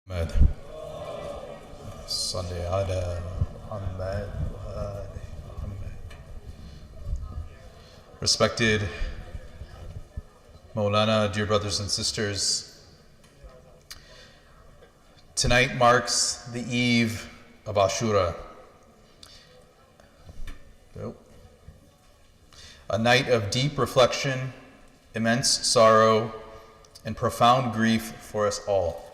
محمد صل على محمد وآل محمد. Respected Maulana, dear brothers and sisters, tonight marks the eve of Ashura, a night of deep reflection, immense sorrow, and profound grief for us all.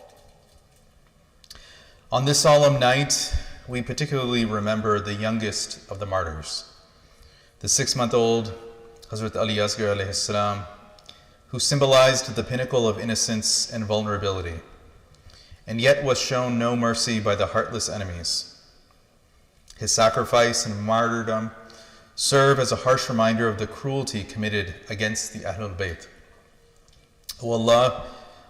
On this solemn night, we particularly remember the youngest of the martyrs, the 6-month-old Hazrat Ali Asghar alayhi salam, who symbolized the pinnacle of innocence and vulnerability, and yet was shown no mercy by the heartless enemies. His sacrifice and martyrdom serve as a harsh reminder of the cruelty committed against the Ahlul Bayt. O Allah,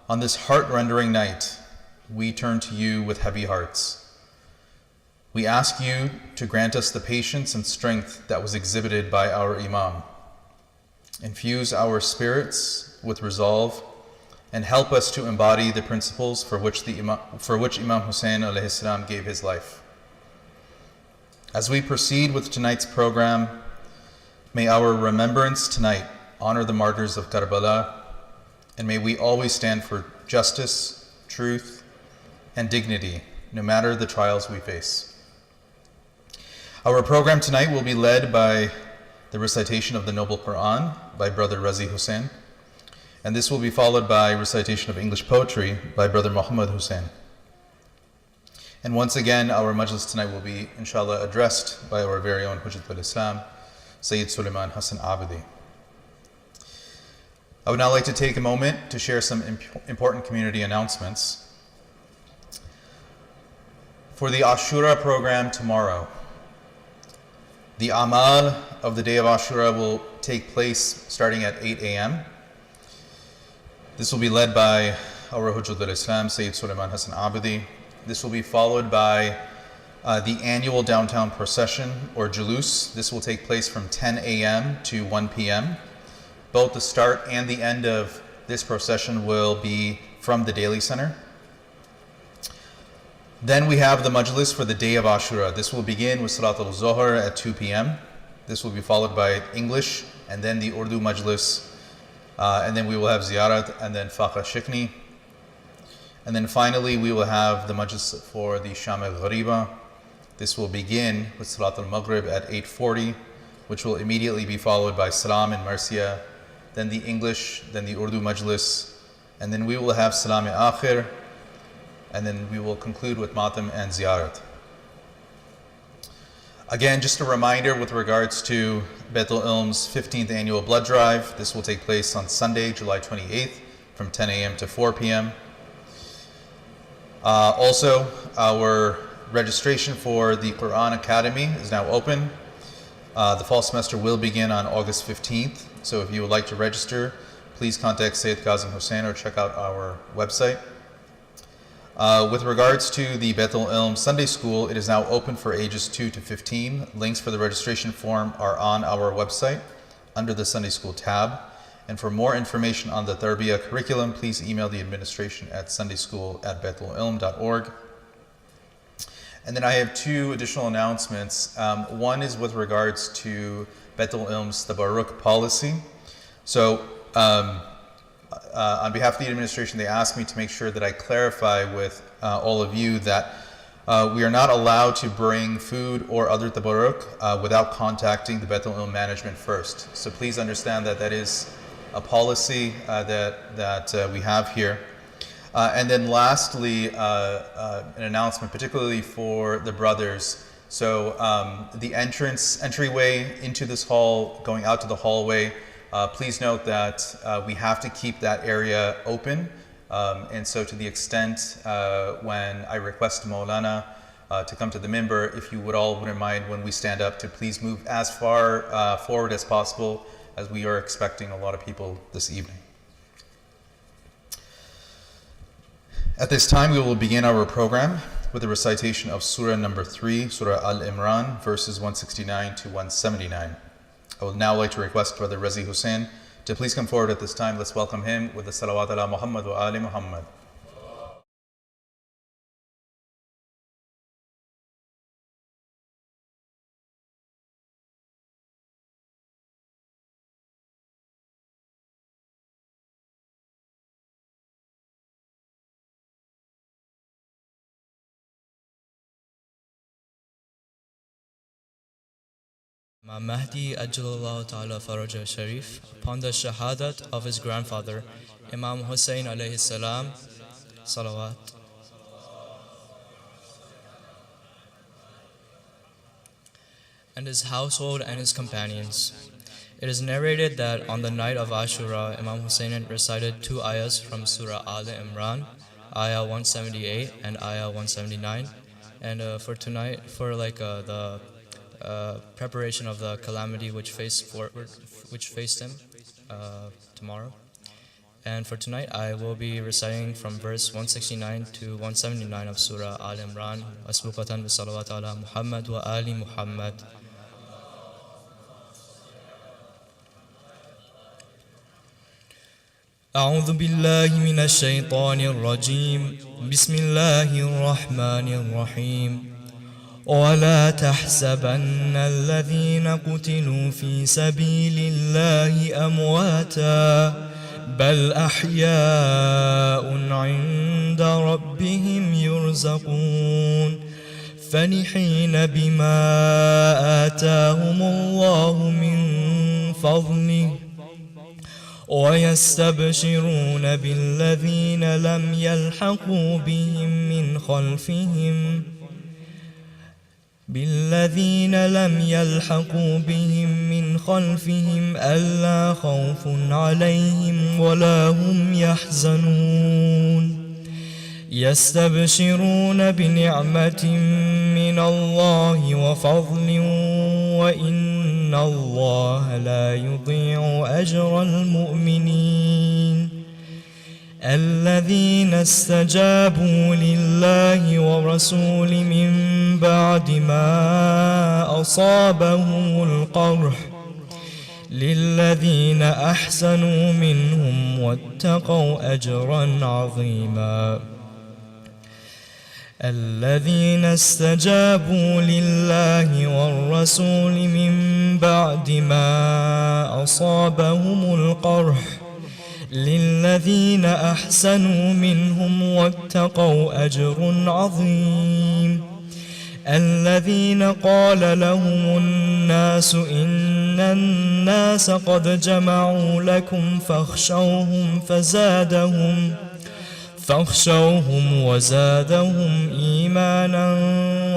on this heart-rendering night, we turn to you with heavy hearts. We ask you to grant us the patience and strength that was exhibited by our Imam. Infuse our spirits with resolve and help us to embody the principles for which Imam Hussein alayhi salam gave his life. As we proceed with tonight's program, may our remembrance tonight honor the martyrs of Karbala, and may we always stand for justice, truth, and dignity, no matter the trials we face. Our program tonight will be led by the recitation of the Noble Quran by Brother Razi Hussain, and this will be followed by recitation of English poetry by Brother Muhammad Hussain. And once again, our Majlis tonight will be, inshallah, addressed by our very own Hujjatul Islam, Sayyid Sulayman Hasan Abidi. I would now like to take a moment to share some important community announcements. For the Ashura program tomorrow, the Amal of the day of Ashura will take place starting at 8 a.m. This will be led by our Hujjatul Islam, Sayyid Sulayman Hasan Abidi. This will be followed by the annual downtown procession or Julus. This will take place from 10 a.m. to 1 p.m. Both the start and the end of this procession will be from the Daily Center. Then we have the Majlis for the day of Ashura. This will begin with Salat al-Zuhr at 2 p.m. This will be followed by English and then the Urdu Majlis. And then we will have Ziyarat and then Faqa Shikni. And then finally we will have the Majlis for the Sham al-Ghariba. This will begin with Salat al-Maghrib at 8:40, which will immediately be followed by Salam and Marsiya, then the English, then the Urdu Majlis, and then we will have Salam al-Akhir, and then we will conclude with Matam and Ziyarat. Again, just a reminder with regards to Baitul Ilm's 15th annual blood drive. This will take place on Sunday, July 28th from 10 a.m. to 4 p.m. Also, our registration for the Quran Academy is now open. The fall semester will begin on August 15th. So if you would like to register, please contact Sayyid Kazim Hussain or check out our website. With regards to the Baitul Ilm Sunday School, it is now open for ages 2 to 15. Links for the registration form are on our website under the Sunday School tab. And for more information on the Tarbiyah curriculum, please email the administration at sundayschool@baitulilm.org. And then I have two additional announcements. One is with regards to Baitul Ilm's Tabarruk policy. So, on behalf of the administration, they asked me to make sure that I clarify with all of you that we are not allowed to bring food or other tabarruk without contacting the Baitul Ilm management first. So please understand that that is a policy that we have here. And then lastly, an announcement particularly for the brothers. So the entryway into this hall, going out to the hallway, please note that we have to keep that area open. And so to the extent when I request Maulana to come to the minbar, if you wouldn't mind when we stand up to please move as far forward as possible, as we are expecting a lot of people this evening. At this time, we will begin our program with a recitation of Surah number 3, Surah Al-Imran, verses 169 to 179. I would now like to request Brother Razi Hussain to please come forward at this time. Let's welcome him with the salawat ala Muhammad wa ali Muhammad. Imam Mahdi Ajjalallahu Ta'ala Faraja Sharif, upon the shahadat of his grandfather, Imam Hussein alayhi salam, salawat. And his household and his companions. It is narrated that on the night of Ashura, Imam Hussein recited 2 ayahs from Surah Al Imran, ayah 178 and ayah 179. And for tonight, for the preparation of the calamity which faced him tomorrow. And for tonight, I will be reciting from verse 169 to 179 of Surah Al Imran. Asbuqatan bi salawat ala Muhammad wa ali Muhammad. أعوذ بالله من الشيطان الرجيم بسم الله الرحمن الرحيم ولا تحسبن الذين قتلوا في سبيل الله أمواتا بل أحياء عند ربهم يرزقون فرحين بما آتاهم الله من فضله ويستبشرون بالذين لم يلحقوا بهم من خلفهم ألا خوف عليهم ولا هم يحزنون يستبشرون بنعمة من الله وفضل وإن الله لا يضيع أجر المؤمنين الذين استجابوا لله ورسول من بعد ما أصابهم القرح للذين أحسنوا منهم واتقوا أجرا عظيما الذين استجابوا لله والرسول من بعد ما أصابهم القرح للذين أحسنوا منهم واتقوا أجر عظيم الذين قال لهم الناس إن الناس قد جمعوا لكم فاخشوهم وزادهم إيمانا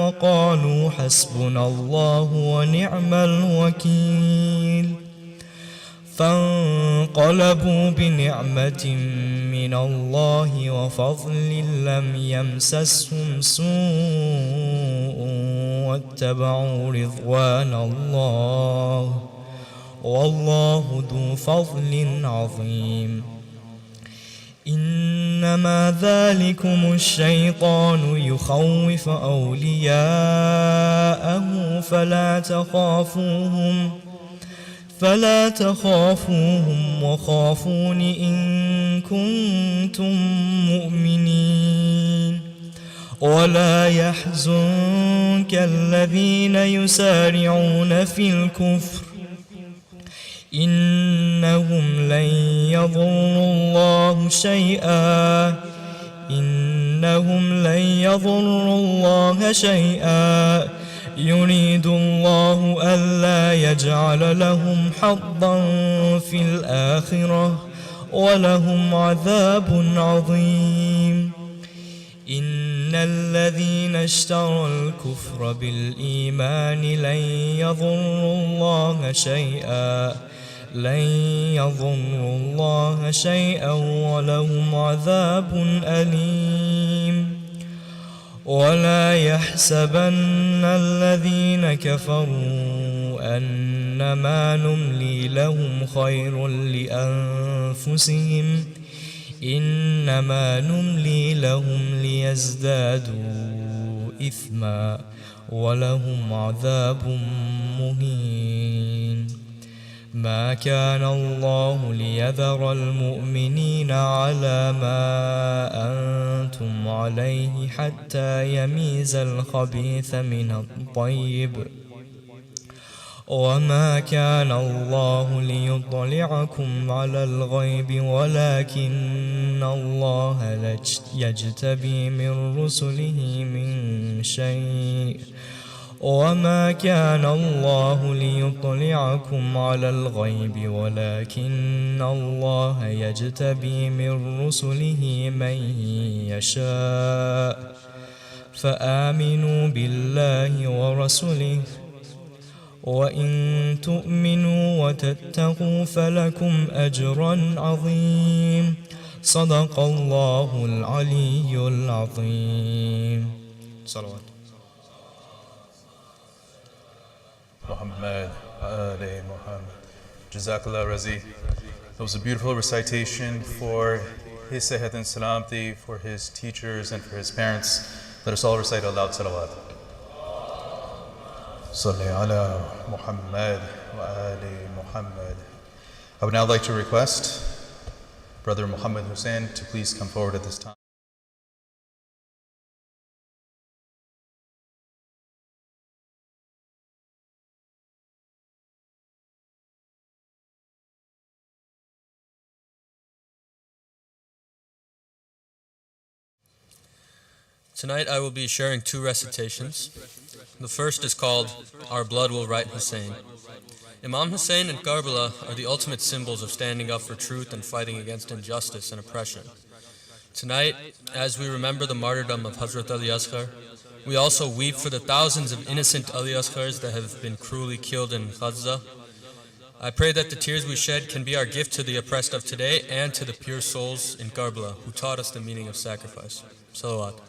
وقالوا حسبنا الله ونعم الوكيل فانقلبوا بنعمة من الله وفضل لم يمسسهم سوء واتبعوا رضوان الله والله ذو فضل عظيم إنما ذلكم الشيطان يخوف أولياءه فلا تخافوهم وخافون إن كنتم مؤمنين ولا يحزنك الذين يسارعون في الكفر إنهم لن يضروا الله شيئا يريد الله ألا يجعل لهم حظا في الآخرة ولهم عذاب عظيم إن الذين اشتروا الكفر بالإيمان لن يضروا الله شيئا ولهم عذاب أليم ولا يحسبن الذين كفروا أنما نملي لهم خير لأنفسهم إنما نملي لهم ليزدادوا إثما ولهم عذاب مهين ما كان الله ليذر المؤمنين على ما أنتم عليه حتى يميز الخبيث من الطيب وما كان الله ليطلعكم على الغيب ولكن الله يجتبي من رسله من شيء وما كان الله ليطلعكم على الغيب ولكن الله يجتبي من رسله من يشاء فآمنوا بالله ورسله وإن تؤمنوا وتتقوا فلكم أجر عظيم صدق الله العلي العظيم صلوات Muhammad, Ali Muhammad. Jazakallah Razi. That was a beautiful recitation for his Sayyid Salamti, for his teachers, and for his parents. Let us all recite aloud salawat. Salli ala Muhammad wa Ali Muhammad. I would now like to request Brother Muhammad Hussein to please come forward at this time. Tonight I will be sharing two recitations. The first is called Our Blood Will Right Hussein. Imam Hussein and Karbala are the ultimate symbols of standing up for truth and fighting against injustice and oppression. Tonight, as we remember the martyrdom of Hazrat Ali Asghar, we also weep for the thousands of innocent Ali Asghars that have been cruelly killed in Gaza. I pray that the tears we shed can be our gift to the oppressed of today and to the pure souls in Karbala who taught us the meaning of sacrifice. Salawat.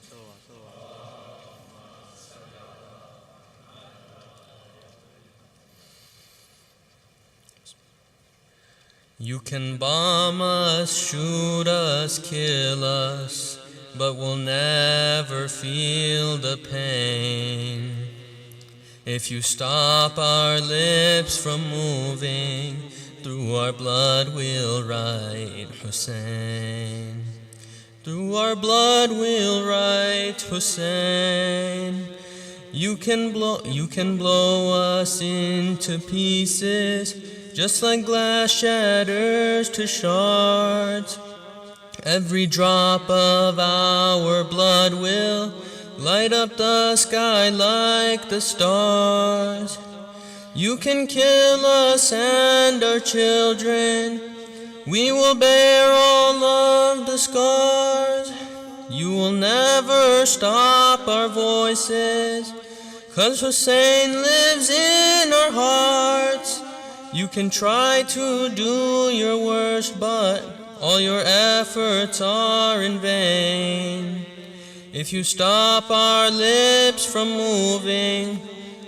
You can bomb us, shoot us, kill us, but we'll never feel the pain. If you stop our lips from moving, through our blood we'll write Hussein. Through our blood we'll write Hussein. You can blow us into pieces, just like glass shatters to shards. Every drop of our blood will light up the sky like the stars. You can kill us and our children, we will bear all of the scars. You will never stop our voices, 'cause Hussein lives in our hearts. You can try to do your worst, but all your efforts are in vain. If you stop our lips from moving,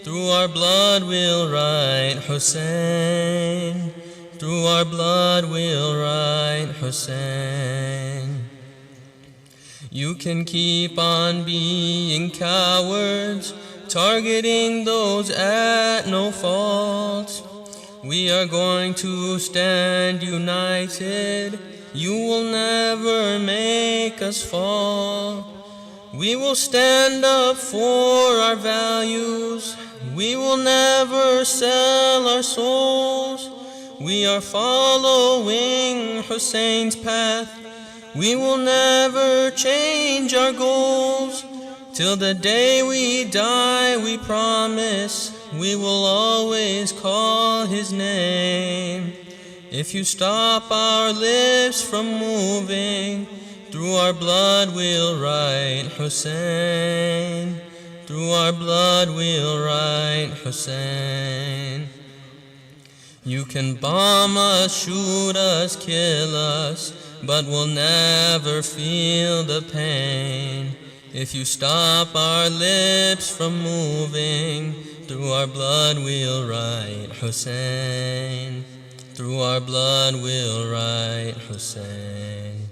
through our blood we'll write Hussein. Through our blood we'll write Hussein. You can keep on being cowards, targeting those at no fault. We are going to stand united. You will never make us fall. We will stand up for our values. We will never sell our souls. We are following Hussein's path. We will never change our goals. Till the day we die, we promise we will always call his name. If you stop our lips from moving, through our blood we'll write Hussein. Through our blood we'll write Hussein. You can bomb us, shoot us, kill us, but we'll never feel the pain. If you stop our lips from moving, through our blood we'll write Hussein. Through our blood we'll write Hussein.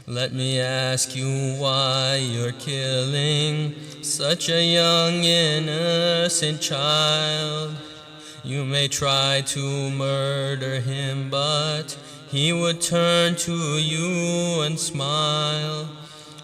Let me ask you why you're killing such a young innocent child. You may try to murder him, but he would turn to you and smile.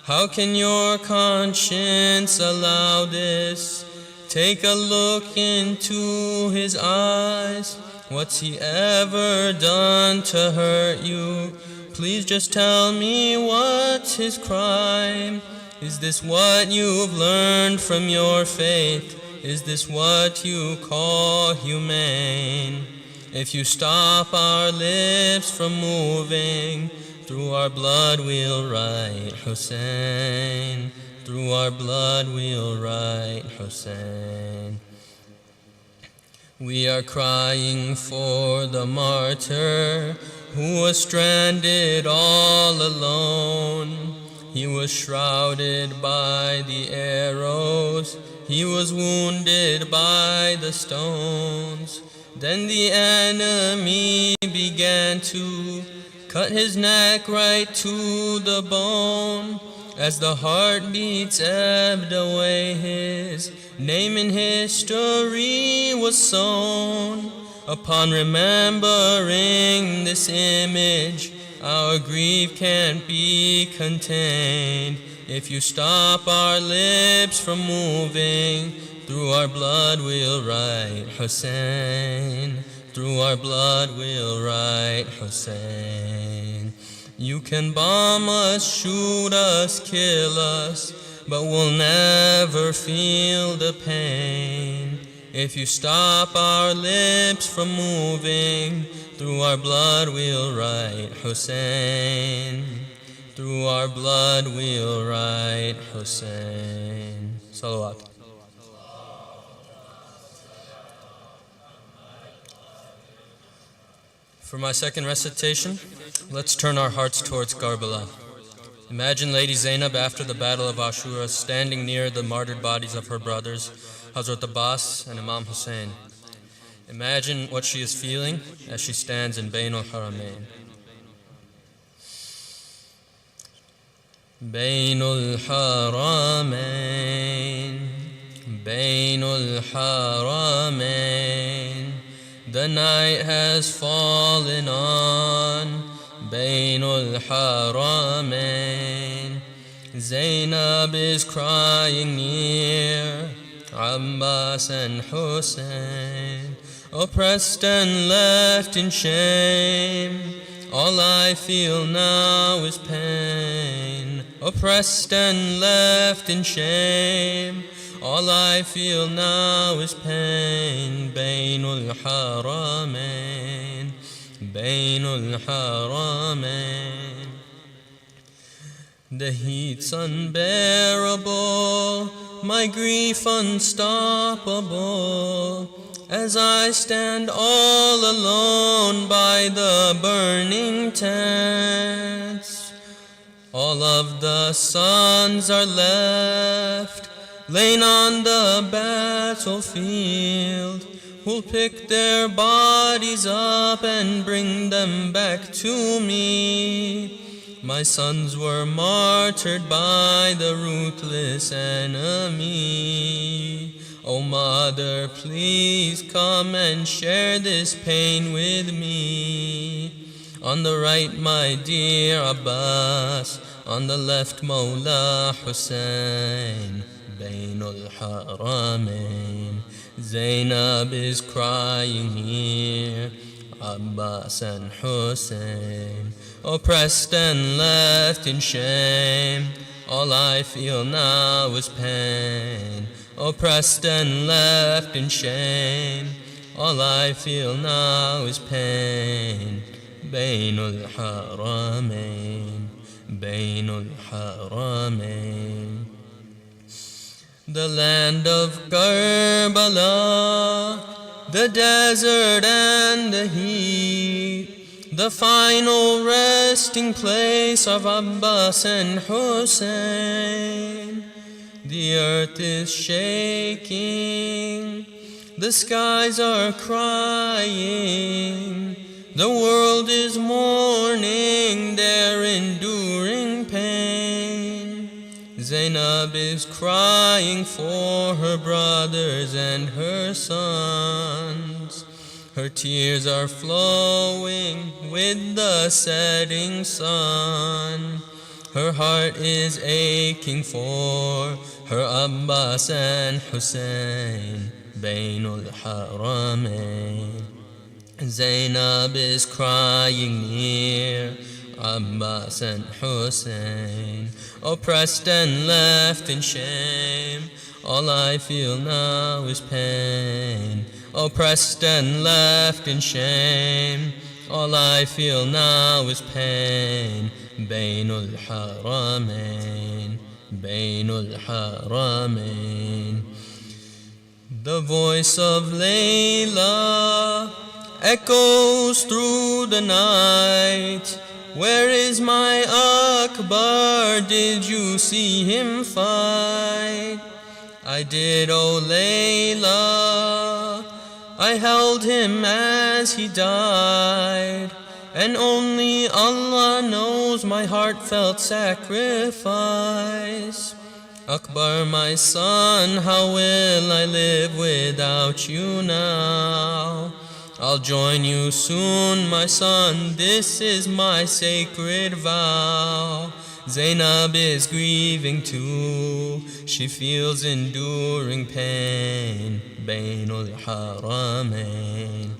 How can your conscience allow this? Take a look into his eyes. What's he ever done to hurt you? Please just tell me what's his crime. Is this what you've learned from your faith? Is this what you call humane? If you stop our lips from moving, through our blood we'll write Hussein. Through our blood we'll write Hussein. We are crying for the martyr who was stranded all alone. He was shrouded by the arrows, he was wounded by the stones. Then the enemy began to cut his neck right to the bone. As the heartbeats ebbed away, his name in history was sown. Upon remembering this image, our grief can't be contained. If you stop our lips from moving, through our blood we'll write Hussein. Through our blood we'll write Hussein. You can bomb us, shoot us, kill us, but we'll never feel the pain. If you stop our lips from moving, through our blood we'll write Hussein. Through our blood we'll write Hussein. Salawat. For my second recitation, let's turn our hearts towards Karbala. Imagine Lady Zainab after the Battle of Ashura standing near the martyred bodies of her brothers, Hazrat Abbas and Imam Hussein. Imagine what she is feeling as she stands in Bain al-Haramain. Bain al-Haramain, Bain al-Haramain. The night has fallen on Bain al-Haramain. Zainab is crying near Abbas and Hussein, oppressed and left in shame. All I feel now is pain. Oppressed and left in shame. All I feel now is pain. Bain al-Haramain, Bain al-Haramain. The heat's unbearable, my grief unstoppable, as I stand all alone by the burning tents. All of the sons are left, laid on the battlefield, who'll pick their bodies up and bring them back to me. My sons were martyred by the ruthless enemy. Oh mother, please come and share this pain with me. On the right, my dear Abbas, on the left, Mawla Hussein. Bain al-Haramain, Zainab is crying here, Abbas and Hussein, oppressed and left in shame. All I feel now is pain. Oppressed and left in shame. All I feel now is pain. Bain al-Haramain, Bain al-Haramain. The land of Karbala, the desert and the heat, the final resting place of Abbas and Hussein. The earth is shaking, the skies are crying, the world is mourning, they're enduring pain. Zainab is crying for her brothers and her sons. Her tears are flowing with the setting sun. Her heart is aching for her Abbas and Hussein. Bain al-Haramain. Zainab is crying near Abbas and Hussein, oppressed and left in shame. All I feel now is pain. Oppressed and left in shame. All I feel now is pain. Bainul Haramain, Bainul Haramain. The voice of Layla echoes through the night. Where is my Akbar? Did you see him fight? I did, oh Layla. I held him as he died, and only Allah knows my heartfelt sacrifice. Akbar, my son, how will I live without you now? I'll join you soon, my son, this is my sacred vow. Zainab is grieving too, she feels enduring pain. Bainul Haramain.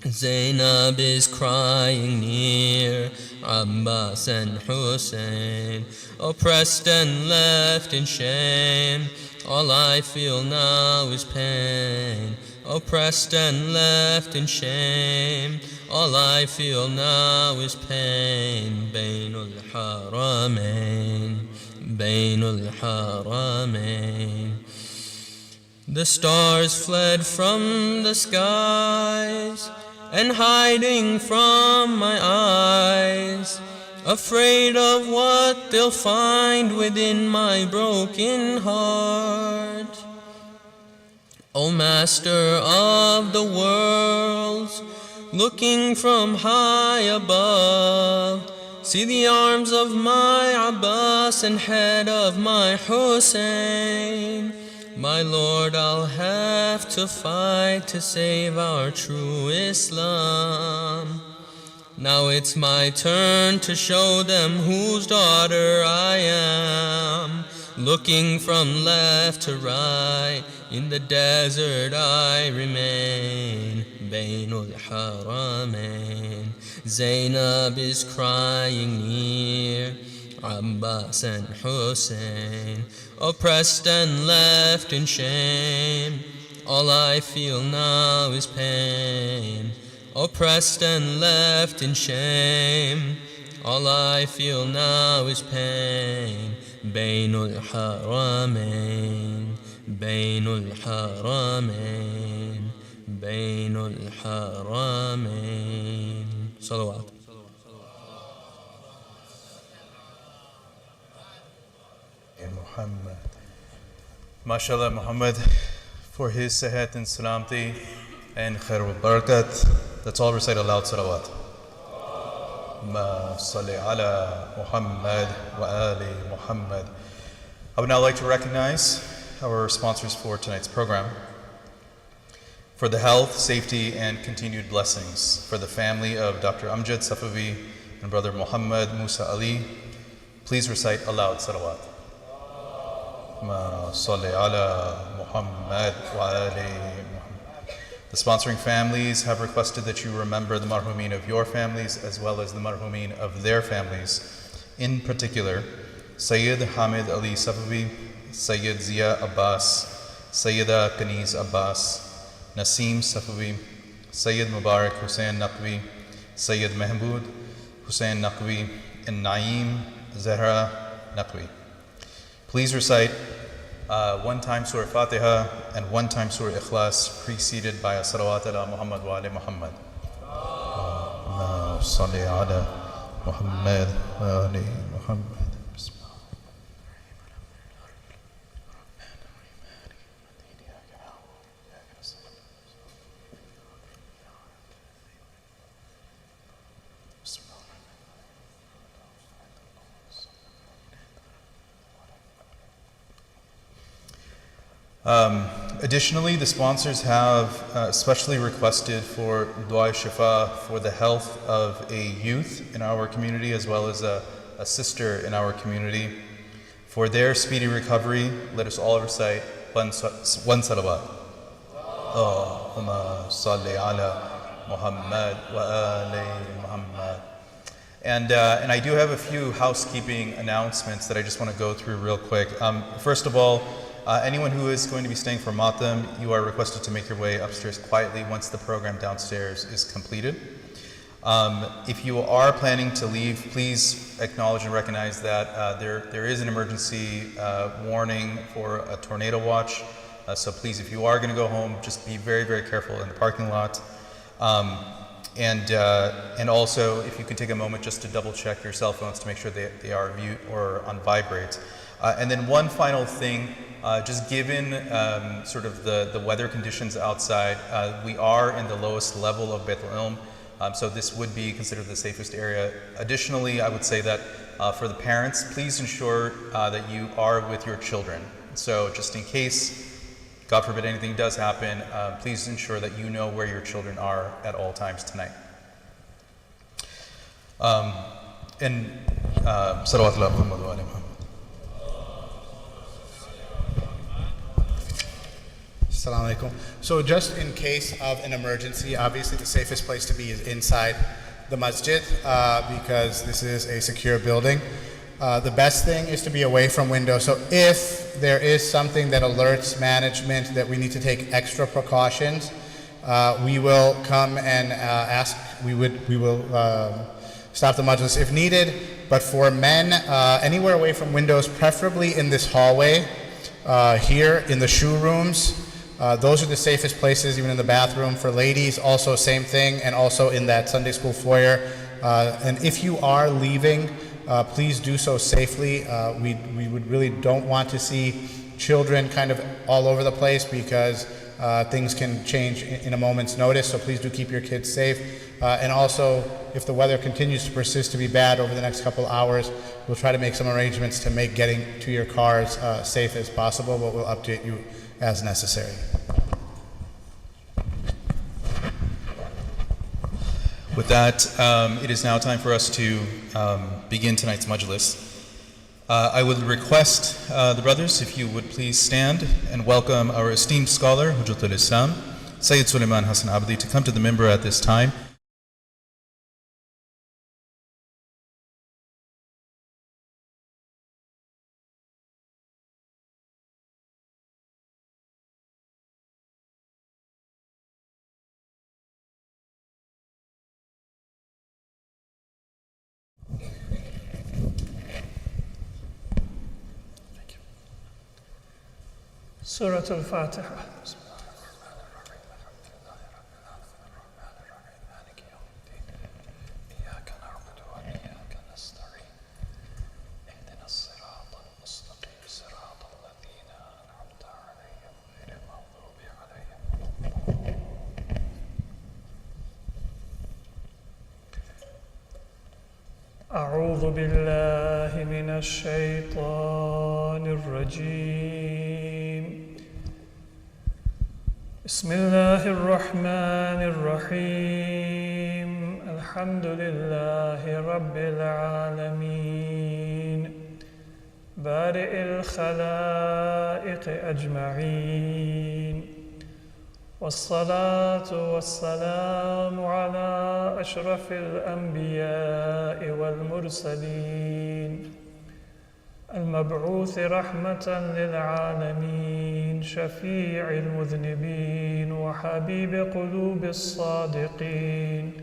Zainab is crying near Abbas and Hussein, oppressed and left in shame. All I feel now is pain. Oppressed and left in shame. All I feel now is pain. Bainul Haramain, Bainul Haramain. The stars fled from the skies and hiding from my eyes, afraid of what they'll find within my broken heart. O Master of the worlds, looking from high above, see the arms of my Abbas and head of my Hussein. My Lord, I'll have to fight to save our true Islam. Now it's my turn to show them whose daughter I am. Looking from left to right, in the desert I remain. Bainul Haramain. Zainab is crying near Abbas and Hussein, oppressed and left in shame. All I feel now is pain. Oppressed and left in shame. All I feel now is pain. Bainul Haramain, Bainul Haramain, Bainul Haramain. Salawat. Muhammad. MashaAllah, Muhammad, for his sehat and salamti and khair wa barakat. Let's all recite aloud salawat. Ma salli ala Muhammad wa ali Muhammad. I would now like to recognize our sponsors for tonight's program. For the health, safety, and continued blessings for the family of Dr. Amjad Safavi and Brother Muhammad Musa Ali, please recite aloud salawat. Ma salli ala Muhammad wa ali Muhammad. The sponsoring families have requested that you remember the marhumin of your families as well as the marhumin of their families. In particular, Sayyid Hamid Ali Safavi, Sayyid Zia Abbas, Sayyida Kaniz Abbas, Naseem Safavi, Sayyid Mubarak Hussain Naqvi, Sayyid Mahmood Hussain Naqvi, and Naeem Zahra Naqvi. Please recite one time Surah Fatiha and one time Surah Ikhlas, preceded by a salawat ala Muhammad wa ali Muhammad. Allahumma salli ala Muhammad wa ali Muhammad. Additionally, the sponsors have specially requested for Dua Shifa for the health of a youth in our community as well as a sister in our community. For their speedy recovery, let us all recite one salawat. Allahumma salli ala Muhammad wa ali Muhammad. And I do have a few housekeeping announcements that I just want to go through real quick. First of all, Anyone who is going to be staying for Matam, you are requested to make your way upstairs quietly once the program downstairs is completed. If you are planning to leave, please acknowledge and recognize that there is an emergency warning for a tornado watch. So please, if you are going to go home, just be very, very careful in the parking lot. And also, if you could take a moment just to double check your cell phones to make sure they are mute or on vibrate. And then one final thing, just given sort of the weather conditions outside, we are in the lowest level of Beit al-Ilm, so this would be considered the safest area. Additionally, I would say that for the parents, please ensure that you are with your children. So just in case, God forbid anything does happen, please ensure that you know where your children are at all times tonight. And salawatullah Muhammad wa ali Muhammad. Assalamu alaikum. So just in case of an emergency, obviously the safest place to be is inside the masjid because this is a secure building. The best thing is to be away from windows. So if there is something that alerts management that we need to take extra precautions, we will come and ask, we will stop the majlis if needed. But for men, anywhere away from windows, preferably in this hallway, here in the shoe rooms, those are the safest places, even in the bathroom. For ladies, also same thing, and also in that Sunday school foyer. And if you are leaving, please do so safely. We would really don't want to see children kind of all over the place because things can change in a moment's notice, so please do keep your kids safe. And also, if the weather continues to persist to be bad over the next couple hours, we'll try to make some arrangements to make getting to your cars safe as possible, but we'll update you as necessary. With that, it is now time for us to begin tonight's majlis. I would request the brothers, if you would please stand and welcome our esteemed scholar, Hujjat al-Islam, Sayyid Sulayman Hasan Abidi, to come to the minbar at this time. Surah Al-Fatiha. أعوذ بالله من الشيطان الرجيم بسم الله الرحمن الرحيم الحمد لله رب العالمين بارئ الخلائق أجمعين والصلاة والسلام على أشرف الأنبياء والمرسلين المبعوث رحمة للعالمين شفيع المذنبين وحبيب قلوب الصادقين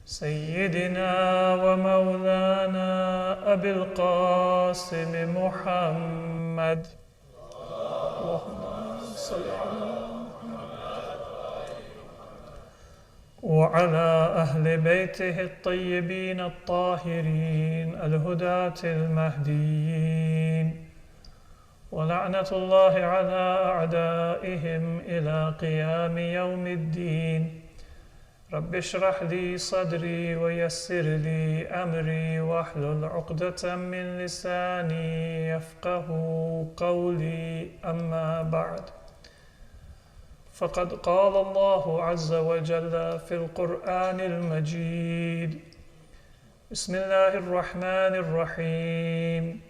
سيدنا ومولانا أبي القاسم محمد اللهم صل على وعلى أهل بيته الطيبين الطاهرين الهداة المهديين ولعنة الله على أعدائهم إلى قيام يوم الدين رب اشرح لي صدري ويسر لي أمري واحلل عقدة من لساني يفقه قولي أما بعد فقد قال الله عز وجل في القرآن المجيد بسم الله الرحمن الرحيم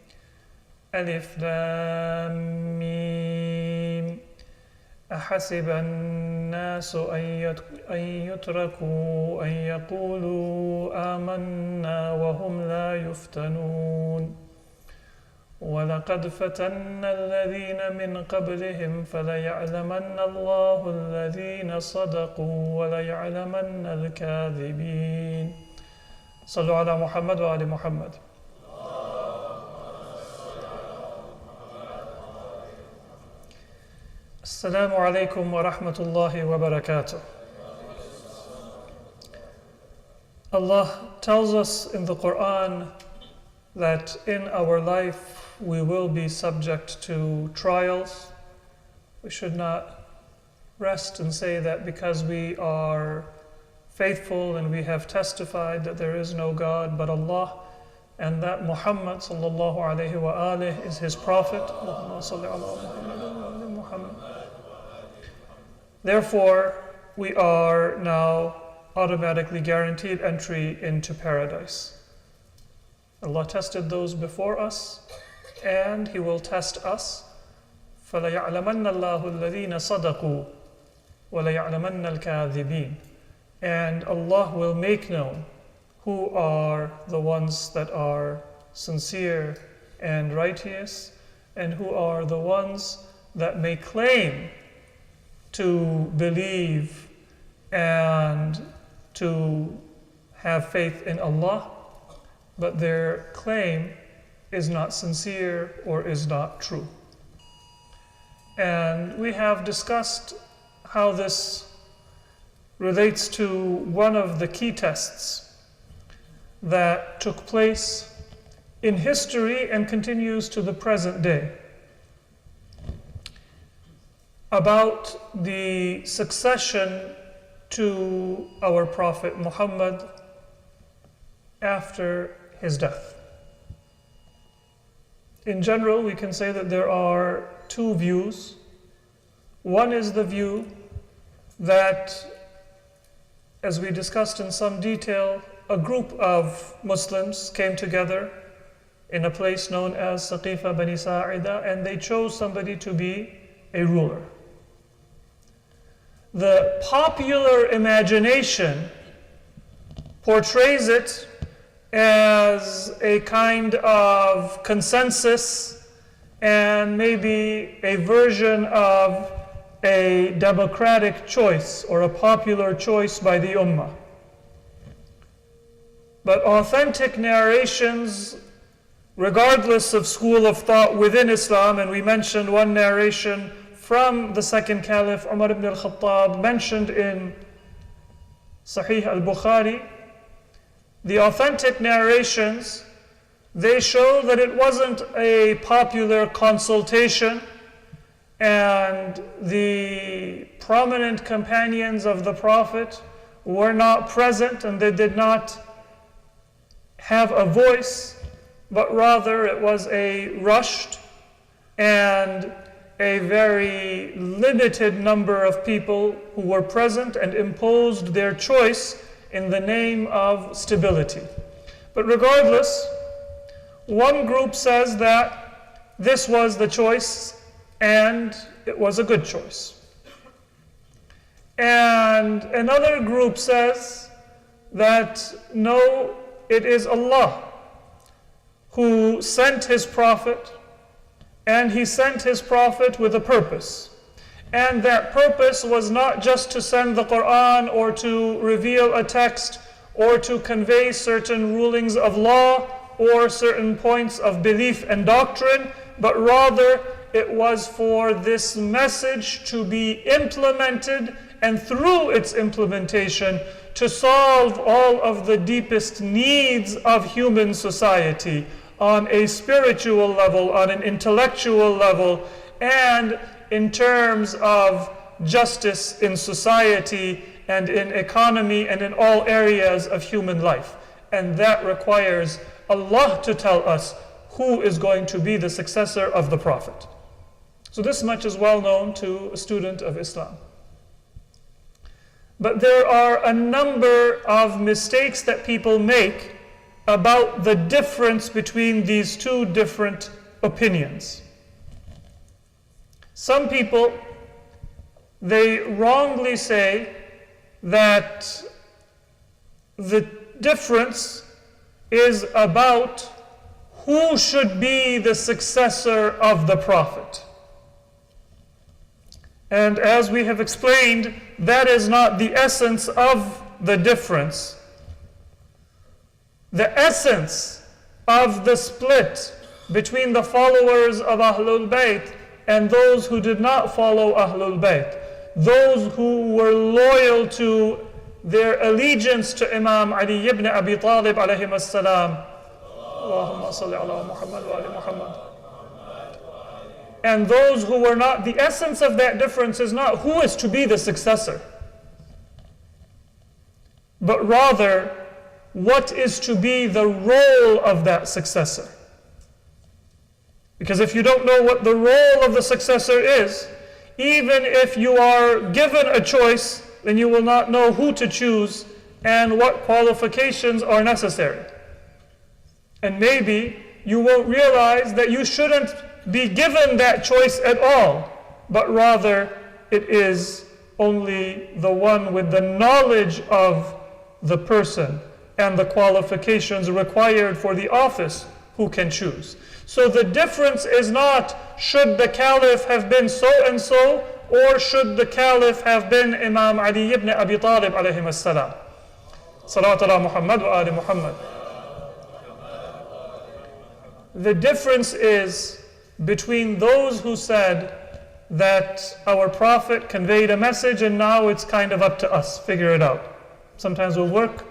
ألف لام ميم أحسب الناس أن يتركوا أن يقولوا آمنا وهم لا يفتنون وَلَقَدْ فَتَنَّ الَّذِينَ مِنْ قَبْلِهِمْ فَلَيَعْلَمَنَّ اللَّهُ الَّذِينَ صَدَقُوا وَلَيَعْلَمَنَّ الْكَاذِبِينَ. صلوا على محمد وآل محمد. Assalamu alaikum wa rahmatullahi wa barakatuh. Allah tells us in the Quran that in our life we will be subject to trials. We should not rest and say that because we are faithful and we have testified that there is no God but Allah and that Muhammad sallallahu alayhi wa alihi is his prophet. Allahumma salli ala Muhammad wa ali Muhammad. Therefore, we are now automatically guaranteed entry into paradise. Allah tested those before us, and He will test us. فَلَيَعْلَمَنَّ اللَّهُ الَّذِينَ صَدَقُوا وَلَيَعْلَمَنَّ الْكَاذِبِينَ. And Allah will make known who are the ones that are sincere and righteous, and who are the ones that may claim to believe and to have faith in Allah, but their claim is not sincere or is not true. And we have discussed how this relates to one of the key tests that took place in history and continues to the present day about the succession to our Prophet Muhammad after his death. In general, we can say that there are two views. One is the view that, as we discussed in some detail, a group of Muslims came together in a place known as Saqifa Bani Sa'ida, and they chose somebody to be a ruler. The popular imagination portrays it as a kind of consensus and maybe a version of a democratic choice or a popular choice by the Ummah. But authentic narrations, regardless of school of thought within Islam, and we mentioned one narration from the second Caliph, Umar ibn al-Khattab, mentioned in Sahih al-Bukhari, the authentic narrations, they show that it wasn't a popular consultation, and the prominent companions of the Prophet were not present and they did not have a voice, but rather it was a rushed and a very limited number of people who were present and imposed their choice in the name of stability. But regardless, one group says that this was the choice and it was a good choice. And another group says that no, it is Allah who sent His Prophet, and He sent His Prophet with a purpose. And that purpose was not just to send the Quran or to reveal a text or to convey certain rulings of law or certain points of belief and doctrine, but rather it was for this message to be implemented, and through its implementation to solve all of the deepest needs of human society on a spiritual level, on an intellectual level, and in terms of justice in society and in economy and in all areas of human life. And that requires Allah to tell us who is going to be the successor of the Prophet. So this much is well known to a student of Islam. But there are a number of mistakes that people make about the difference between these two different opinions. Some people, they wrongly say that the difference is about who should be the successor of the Prophet. And as we have explained, that is not the essence of the difference. The essence of the split between the followers of Ahlul Bayt and those who did not follow Ahlul Bayt, those who were loyal to their allegiance to Imam Ali ibn Abi Talib alayhi as-salam. Allahumma salli ala Muhammad wa ali Muhammad. And those who were not, the essence of that difference is not who is to be the successor, but rather what is to be the role of that successor. Because if you don't know what the role of the successor is, even if you are given a choice, then you will not know who to choose and what qualifications are necessary. And maybe you won't realize that you shouldn't be given that choice at all, but rather it is only the one with the knowledge of the person and the qualifications required for the office who can choose. So the difference is not should the caliph have been so and so, or should the caliph have been Imam Ali ibn Abi Talib alayhi as-salam. Salawat ala Muhammad wa ali Muhammad. The difference is between those who said that our Prophet conveyed a message and now it's kind of up to us, figure it out. Sometimes we'll work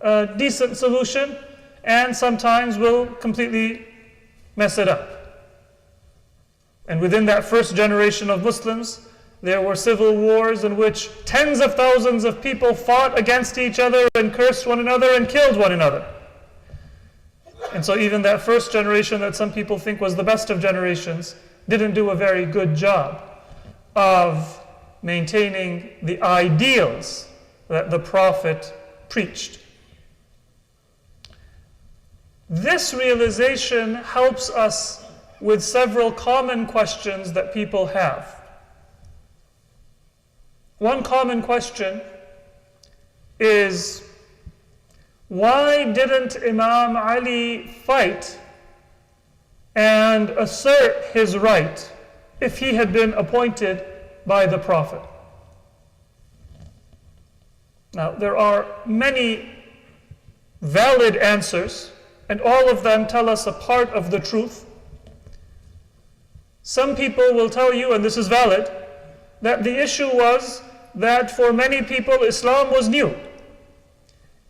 a decent solution and sometimes we'll completely mess it up. And within that first generation of Muslims, there were civil wars in which tens of thousands of people fought against each other and cursed one another and killed one another. And so even that first generation that some people think was the best of generations didn't do a very good job of maintaining the ideals that the Prophet preached. This realization helps us with several common questions that people have. One common question is, why didn't Imam Ali fight and assert his right if he had been appointed by the Prophet? Now, there are many valid answers, and all of them tell us a part of the truth. Some people will tell you, and this is valid, that the issue was that for many people Islam was new.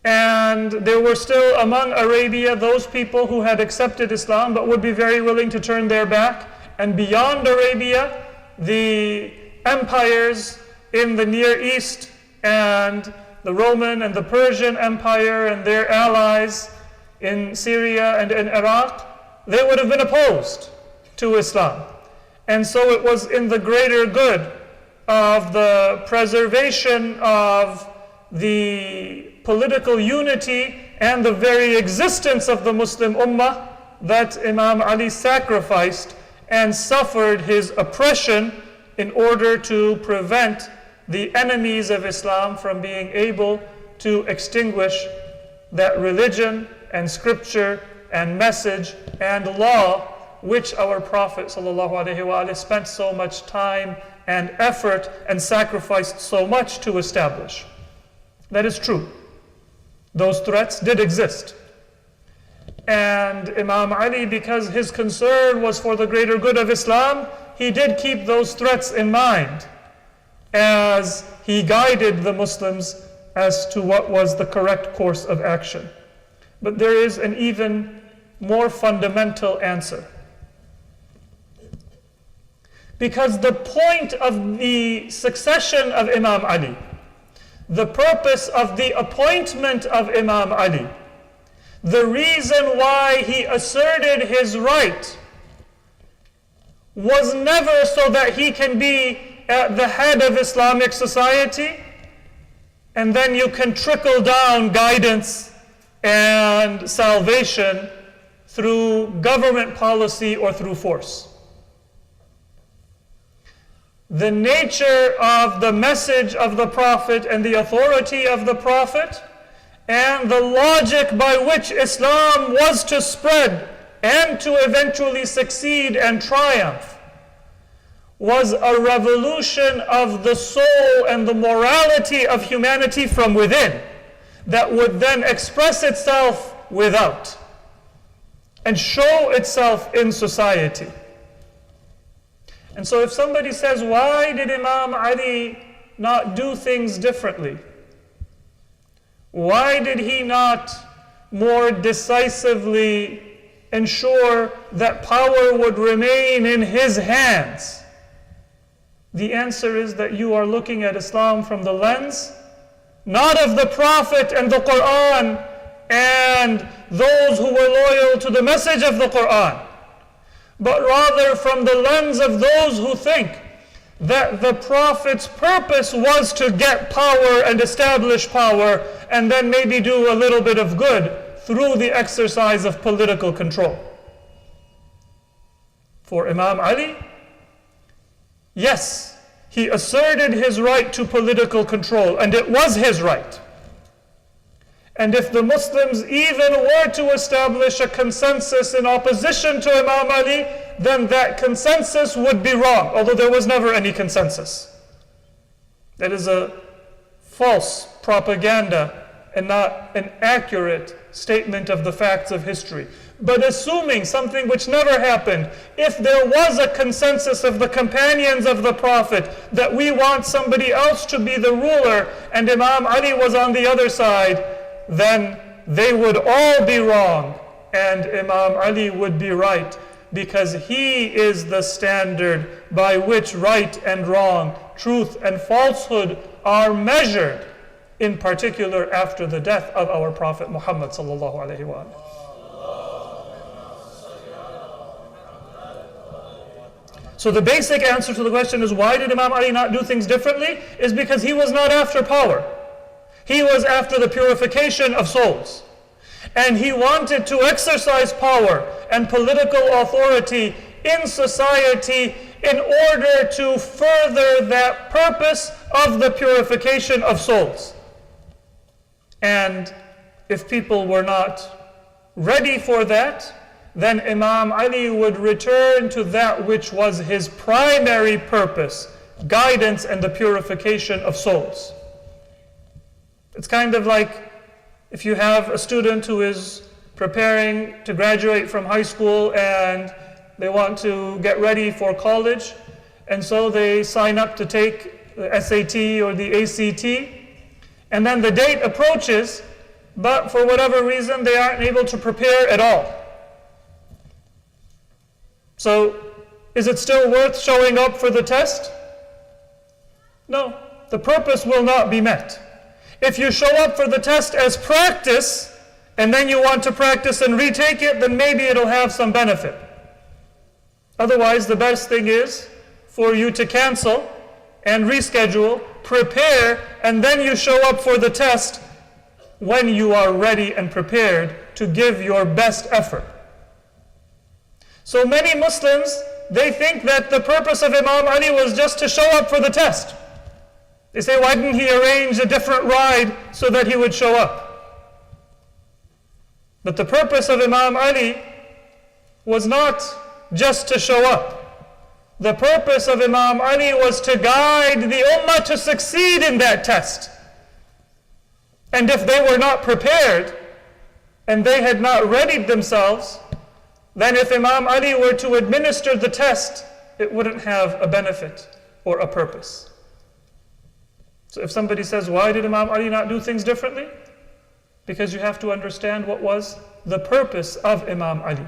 And there were still among Arabia those people who had accepted Islam but would be very willing to turn their back. And beyond Arabia, the empires in the Near East and the Roman and the Persian Empire and their allies in Syria and in Iraq, they would have been opposed to Islam. And so it was in the greater good of the preservation of the political unity and the very existence of the Muslim Ummah that Imam Ali sacrificed and suffered his oppression in order to prevent the enemies of Islam from being able to extinguish that religion and scripture and message and law which our Prophet ﷺ spent so much time and effort and sacrificed so much to establish. That is true. Those threats did exist. And Imam Ali, because his concern was for the greater good of Islam, he did keep those threats in mind as he guided the Muslims as to what was the correct course of action. But there is an even more fundamental answer. Because the point of the succession of Imam Ali, the purpose of the appointment of Imam Ali, the reason why he asserted his right was never so that he can be at the head of Islamic society and then you can trickle down guidance and salvation through government policy or through force. The nature of the message of the Prophet and the authority of the Prophet and the logic by which Islam was to spread and to eventually succeed and triumph was a revolution of the soul and the morality of humanity from within that would then express itself without and show itself in society. And so if somebody says, why did Imam Ali not do things differently? Why did he not more decisively ensure that power would remain in his hands? The answer is that you are looking at Islam from the lens, not of the Prophet and the Quran and those who were loyal to the message of the Quran, but rather from the lens of those who think that the Prophet's purpose was to get power and establish power and then maybe do a little bit of good through the exercise of political control. For Imam Ali, yes, he asserted his right to political control, and it was his right. And if the Muslims even were to establish a consensus in opposition to Imam Ali, then that consensus would be wrong, although there was never any consensus. That is a false propaganda and not an accurate statement of the facts of history. But assuming something which never happened, if there was a consensus of the companions of the Prophet that we want somebody else to be the ruler and Imam Ali was on the other side, then they would all be wrong and Imam Ali would be right, because he is the standard by which right and wrong, truth and falsehood are measured, in particular after the death of our Prophet Muhammad sallallahu alaihi wasallam. So the basic answer to the question is, why did Imam Ali not do things differently? Is because he was not after power. He was after the purification of souls. And he wanted to exercise power and political authority in society in order to further that purpose of the purification of souls. And if people were not ready for that, then Imam Ali would return to that which was his primary purpose, guidance and the purification of souls. It's kind of like if you have a student who is preparing to graduate from high school and they want to get ready for college, and so they sign up to take the SAT or the ACT, and then the date approaches, but for whatever reason they aren't able to prepare at all. So, is it still worth showing up for the test? No, the purpose will not be met. If you show up for the test as practice, and then you want to practice and retake it, then maybe it'll have some benefit. Otherwise, the best thing is for you to cancel and reschedule, prepare, and then you show up for the test when you are ready and prepared to give your best effort. So many Muslims, they think that the purpose of Imam Ali was just to show up for the test. They say, why didn't he arrange a different ride so that he would show up? But the purpose of Imam Ali was not just to show up. The purpose of Imam Ali was to guide the Ummah to succeed in that test. And if they were not prepared, and they had not readied themselves, then if Imam Ali were to administer the test, it wouldn't have a benefit or a purpose. So if somebody says, why did Imam Ali not do things differently? Because you have to understand what was the purpose of Imam Ali.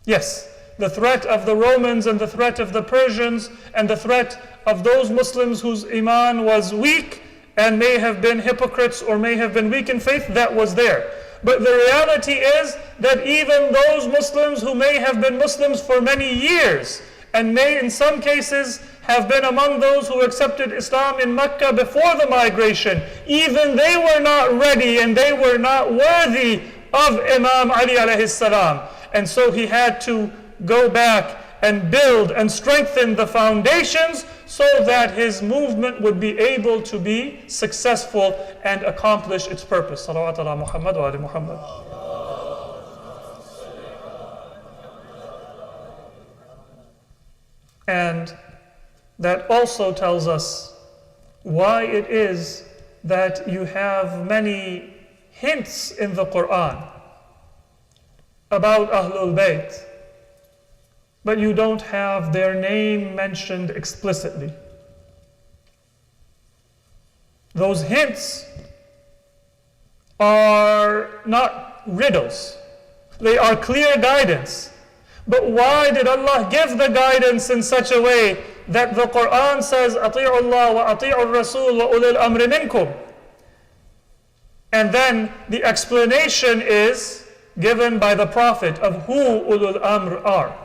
Yes, the threat of the Romans and the threat of the Persians and the threat of those Muslims whose iman was weak and may have been hypocrites or may have been weak in faith, that was there. But the reality is that even those Muslims who may have been Muslims for many years and may in some cases have been among those who accepted Islam in Mecca before the migration, even they were not ready and they were not worthy of Imam Ali alayhi salam. And so he had to go back and build and strengthen the foundations so that his movement would be able to be successful and accomplish its purpose. Salawat ala Muhammad wa ali Muhammad. And that also tells us why it is that you have many hints in the Quran about Ahlul Bayt, but you don't have their name mentioned explicitly. Those hints are not riddles. They are clear guidance. But why did Allah give the guidance in such a way that the Quran says, أَطِيعُوا اللَّهَ وَأَطِيعُوا الرَّسُولَ وَأُولِي الْأَمْرِ مِنْكُمْ? And then the explanation is given by the Prophet of who ulul amr are.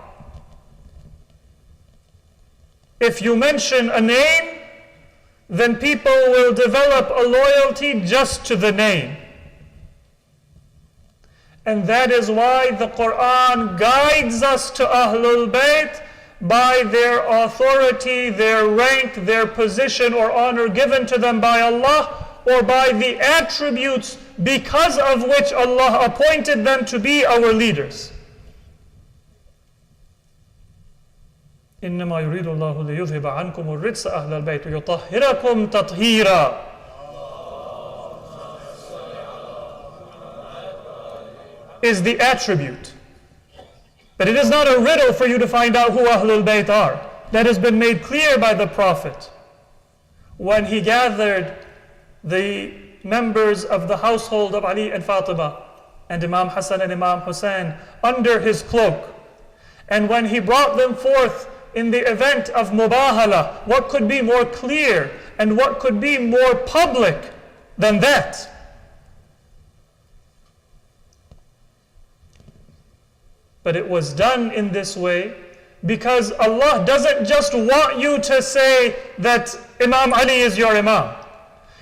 If you mention a name, then people will develop a loyalty just to the name. And that is why the Quran guides us to Ahlul Bayt by their authority, their rank, their position or honor given to them by Allah, or by the attributes because of which Allah appointed them to be our leaders. إنما يريد الله ليذهب عنكم الرجس أهل البيت ويطهركم تطهيرا. Is the attribute. But it is not a riddle for you to find out who Ahlul Bayt are. That has been made clear by the Prophet when he gathered the members of the household of Ali and Fatima and Imam Hasan and Imam Hussein under his cloak. And when he brought them forth in the event of Mubahala, what could be more clear and what could be more public than that? But it was done in this way because Allah doesn't just want you to say that Imam Ali is your Imam.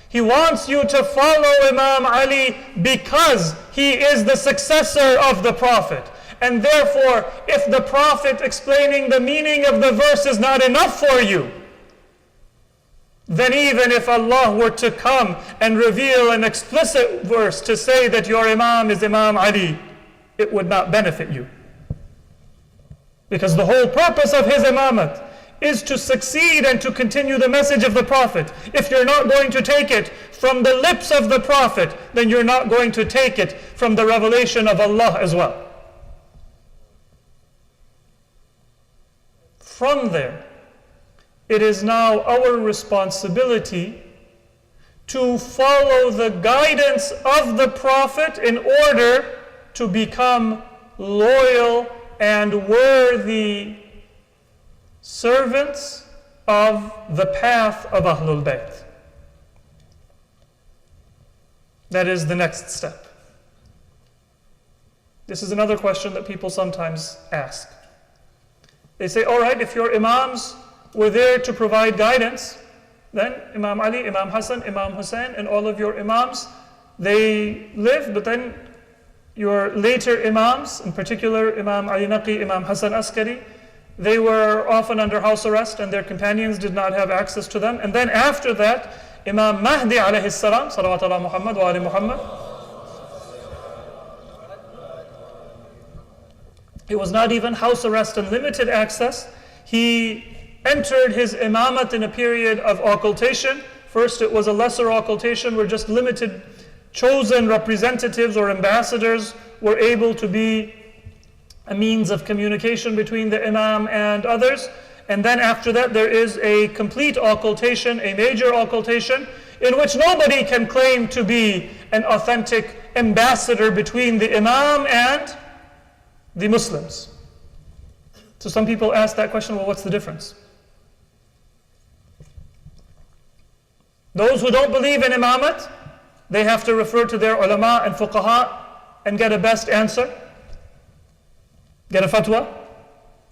He wants you to follow Imam Ali because he is the successor of the Prophet. And therefore, if the Prophet explaining the meaning of the verse is not enough for you, then even if Allah were to come and reveal an explicit verse to say that your Imam is Imam Ali, it would not benefit you. Because the whole purpose of his imamat is to succeed and to continue the message of the Prophet. If you're not going to take it from the lips of the Prophet, then you're not going to take it from the revelation of Allah as well. From there, it is now our responsibility to follow the guidance of the Prophet in order to become loyal and worthy servants of the path of Ahlul Bayt. That is the next step. This is another question that people sometimes ask. They say, all right, if your Imams were there to provide guidance, then Imam Ali, Imam Hasan, Imam Hussein, and all of your Imams, they lived, but then your later Imams, in particular Imam Ali Naqi, Imam Hasan Askari, they were often under house arrest and their companions did not have access to them. And then after that, Imam Mahdi alayhi salam, salawat ala Muhammad wa ali Muhammad, it was not even house arrest and limited access. He entered his imamat in a period of occultation. First it was a lesser occultation where just limited chosen representatives or ambassadors were able to be a means of communication between the Imam and others. And then after that there is a complete occultation, a major occultation, in which nobody can claim to be an authentic ambassador between the Imam and the Muslims. So some people ask that question, well, what's the difference? Those who don't believe in imamat, they have to refer to their ulama and fuqaha and get a best answer, get a fatwa.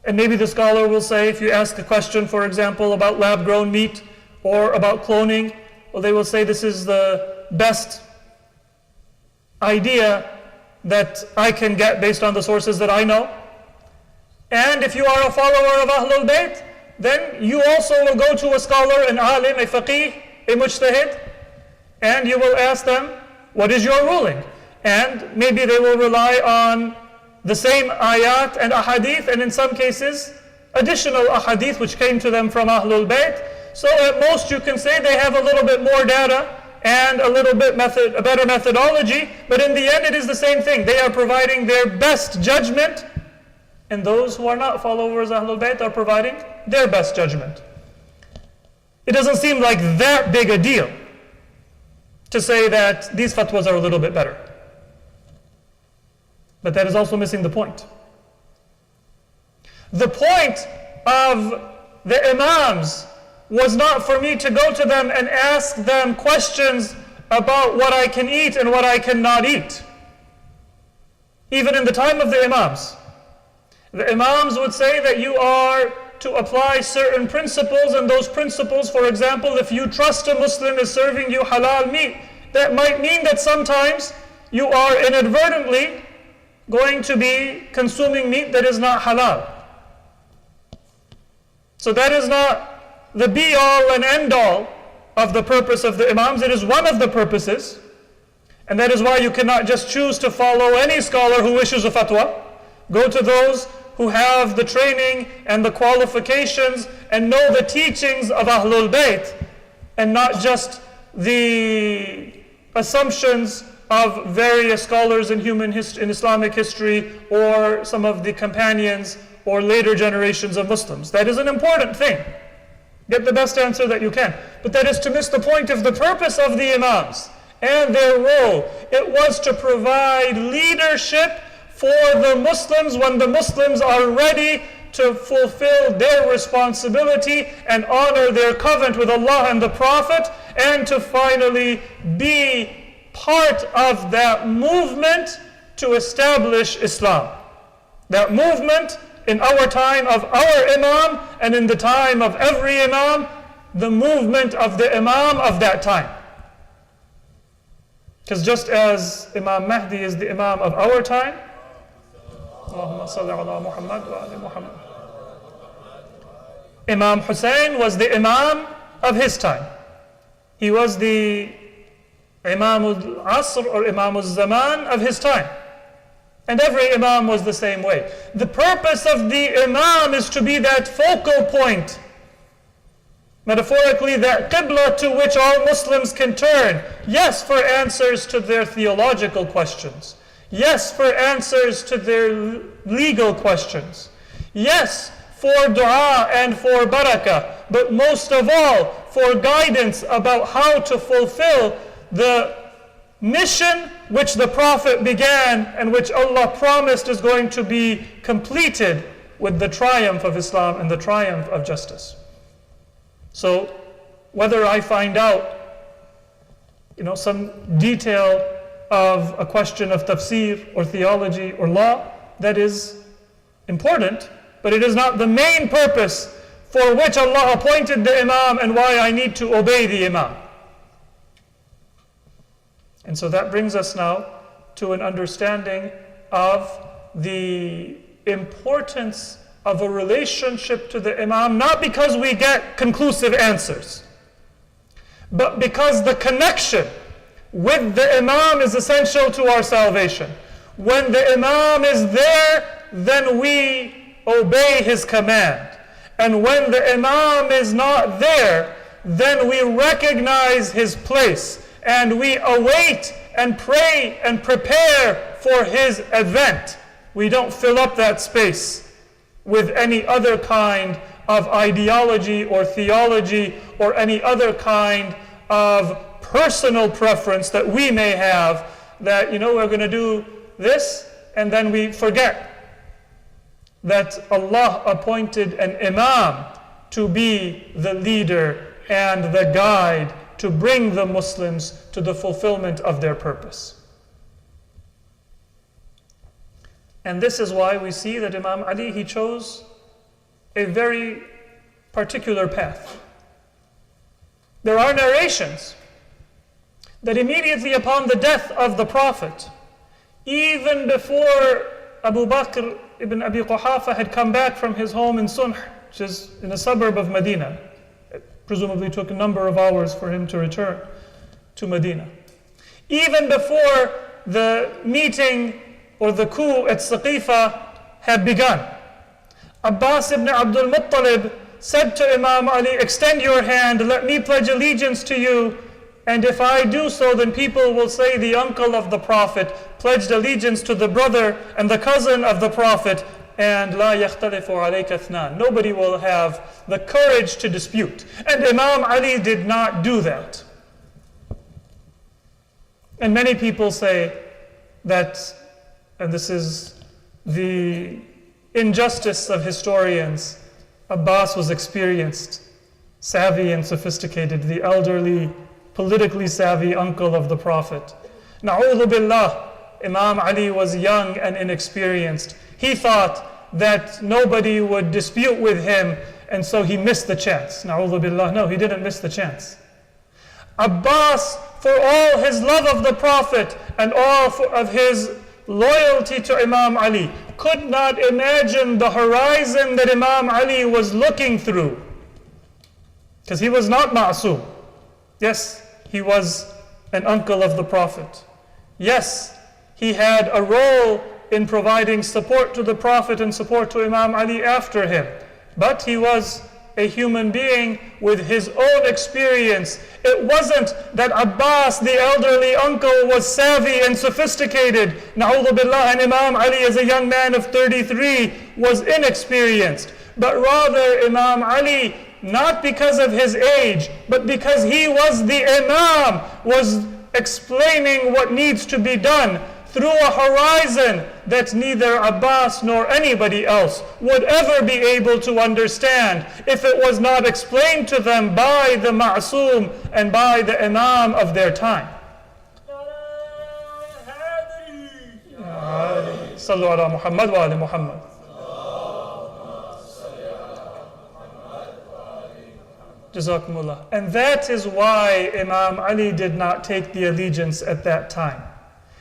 And maybe the scholar will say, if you ask a question, for example, about lab-grown meat or about cloning, well, they will say this is the best idea that I can get based on the sources that I know. And if you are a follower of Ahlul Bayt, then you also will go to a scholar, an alim, a faqih, a mujtahid, and you will ask them, what is your ruling? And maybe they will rely on the same ayat and ahadith, and in some cases, additional ahadith which came to them from Ahlul Bayt. So at most you can say they have a little bit more data and a little bit a better methodology, but in the end it is the same thing. They are providing their best judgment, and those who are not followers of Ahlul Bayt are providing their best judgment. It doesn't seem like that big a deal to say that these fatwas are a little bit better. But that is also missing the point. The point of the Imams was not for me to go to them and ask them questions about what I can eat and what I cannot eat. Even in the time of the Imams would say that you are to apply certain principles, and those principles, for example, if you trust a Muslim is serving you halal meat, that might mean that sometimes you are inadvertently going to be consuming meat that is not halal. So that is not the be-all and end-all of the purpose of the Imams. It is one of the purposes, and that is why you cannot just choose to follow any scholar who issues a fatwa. Go to those who have the training and the qualifications and know the teachings of Ahlul Bayt, and not just the assumptions of various scholars in in Islamic history, or some of the companions or later generations of Muslims. That is an important thing. Get the best answer that you can. But that is to miss the point of the purpose of the Imams and their role. It was to provide leadership for the Muslims when the Muslims are ready to fulfill their responsibility and honor their covenant with Allah and the Prophet, and to finally be part of that movement to establish Islam. That movement in our time of our Imam, and in the time of every Imam, the movement of the Imam of that time. Because just as Imam Mahdi is the Imam of our time, Allahumma salli ala Muhammad wa ali Muhammad, Imam Hussein was the Imam of his time. He was the Imam al-Asr or Imam al-Zaman of his time. And every Imam was the same way. The purpose of the Imam is to be that focal point, metaphorically that qibla to which all Muslims can turn. Yes, for answers to their theological questions. Yes, for answers to their legal questions. Yes, for dua and for barakah. But most of all, for guidance about how to fulfill the mission which the Prophet began and which Allah promised is going to be completed with the triumph of Islam and the triumph of justice. So whether I find out some detail of a question of tafsir or theology or law, that is important, but it is not the main purpose for which Allah appointed the Imam and why I need to obey the Imam. And so that brings us now to an understanding of the importance of a relationship to the Imam, not because we get conclusive answers, but because the connection with the Imam is essential to our salvation. When the Imam is there, then we obey his command. And when the Imam is not there, then we recognize his place, and we await and pray and prepare for his advent. We don't fill up that space with any other kind of ideology or theology or any other kind of personal preference that we may have, that we're going to do this, and then we forget that Allah appointed an Imam to be the leader and the guide to bring the Muslims to the fulfillment of their purpose. And this is why we see that Imam Ali, he chose a very particular path. There are narrations that immediately upon the death of the Prophet, even before Abu Bakr ibn Abi Quhafa had come back from his home in Sunh, which is in a suburb of Medina, presumably took a number of hours for him to return to Medina. Even before the meeting or the coup at Saqifa had begun, Abbas ibn Abdul Muttalib said to Imam Ali, extend your hand, let me pledge allegiance to you, and if I do so, then people will say the uncle of the Prophet pledged allegiance to the brother and the cousin of the Prophet, and la yakhtalifu alayka ithnan. Nobody will have the courage to dispute. And Imam Ali did not do that. And many people say that, and this is the injustice of historians, Abbas was experienced, savvy and sophisticated, the elderly, politically savvy uncle of the Prophet. Na'udhu billah, Imam Ali was young and inexperienced. He thought that nobody would dispute with him, and so he missed the chance. Na'udhu billah, no, he didn't miss the chance. Abbas, for all his love of the Prophet and all of his loyalty to Imam Ali, could not imagine the horizon that Imam Ali was looking through. Because he was not ma'soom. Yes, he was an uncle of the Prophet. Yes, he had a role in providing support to the Prophet and support to Imam Ali after him. But he was a human being with his own experience. It wasn't that Abbas, the elderly uncle, was savvy and sophisticated. Na'udhu billah, and Imam Ali, as a young man of 33, was inexperienced. But rather, Imam Ali, not because of his age, but because he was the Imam, was explaining what needs to be done through a horizon that neither Abbas nor anybody else would ever be able to understand if it was not explained to them by the Ma'soom and by the Imam of their time. Sallu ala Muhammad wa ali Muhammad. Jazakumullah. And that is why Imam Ali did not take the allegiance at that time.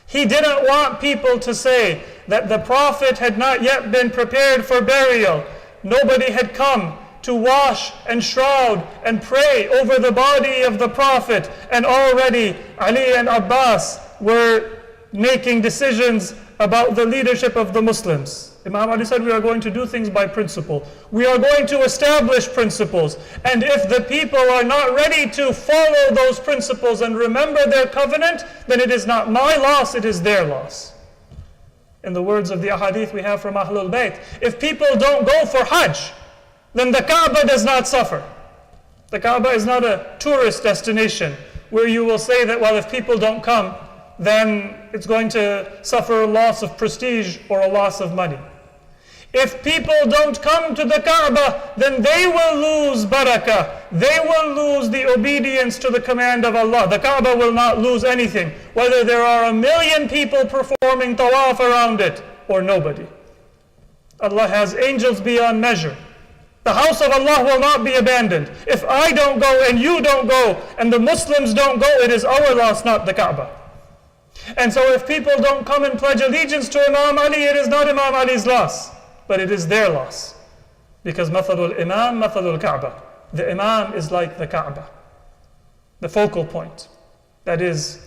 He didn't want people to say that the Prophet had not yet been prepared for burial. Nobody had come to wash and shroud and pray over the body of the Prophet, and already Ali and Abbas were making decisions about the leadership of the Muslims. Imam Ali said, we are going to do things by principle. We are going to establish principles. And if the people are not ready to follow those principles and remember their covenant, then it is not my loss, it is their loss. In the words of the ahadith we have from Ahlul Bayt, if people don't go for Hajj, then the Kaaba does not suffer. The Kaaba is not a tourist destination where you will say that, well, if people don't come, then it's going to suffer a loss of prestige or a loss of money. If people don't come to the Kaaba, then they will lose barakah. They will lose the obedience to the command of Allah. The Kaaba will not lose anything, whether there are 1 million people performing tawaf around it or nobody. Allah has angels beyond measure. The house of Allah will not be abandoned. If I don't go and you don't go and the Muslims don't go, it is our loss, not the Kaaba. And so if people don't come and pledge allegiance to Imam Ali, it is not Imam Ali's loss, but it is their loss. Because mathalul imam, mathalul Kaaba. The Imam is like the Kaaba, the focal point. That is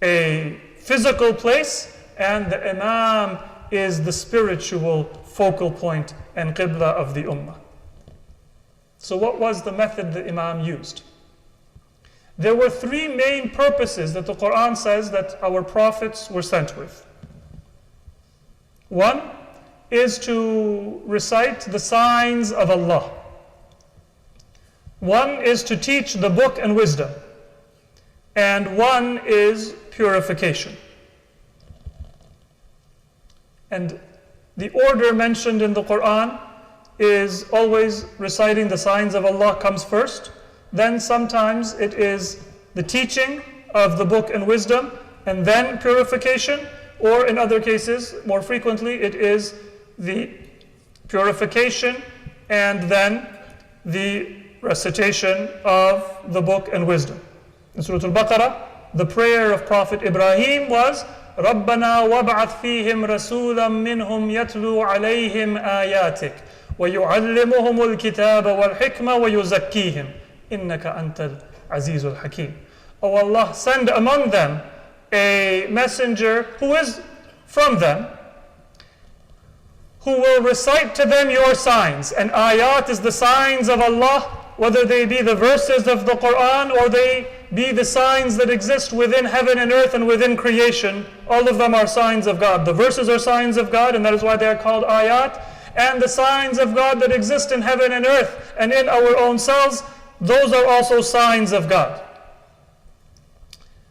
a physical place, and the Imam is the spiritual focal point and qibla of the ummah. So what was the method the Imam used? There were 3 main purposes that the Quran says that our prophets were sent with. One is to recite the signs of Allah. One is to teach the book and wisdom. And one is purification. And the order mentioned in the Quran is always reciting the signs of Allah comes first. Then sometimes it is the teaching of the book and wisdom, and then purification, or in other cases, more frequently, it is the purification and then the recitation of the book and wisdom. In Surah Al-Baqarah, the prayer of Prophet Ibrahim was, رَبَّنَا وَابْعَثْ فِيهِمْ رَسُولًا مِّنْهُمْ يَتْلُو عَلَيْهِمْ آيَاتِكَ وَيُعَلِّمُهُمُ الْكِتَابَ وَالْحِكْمَةَ وَيُزَكِّيهِمْ إِنَّكَ أَنْتَ الْعَزِيزُ الْحَكِيمُ. O Allah, send among them a messenger who is from them, who will recite to them your signs. And ayat is the signs of Allah, whether they be the verses of the Quran or they be the signs that exist within heaven and earth and within creation. All of them are signs of God. The verses are signs of God, and that is why they are called ayat. And the signs of God that exist in heaven and earth and in our own selves, those are also signs of God.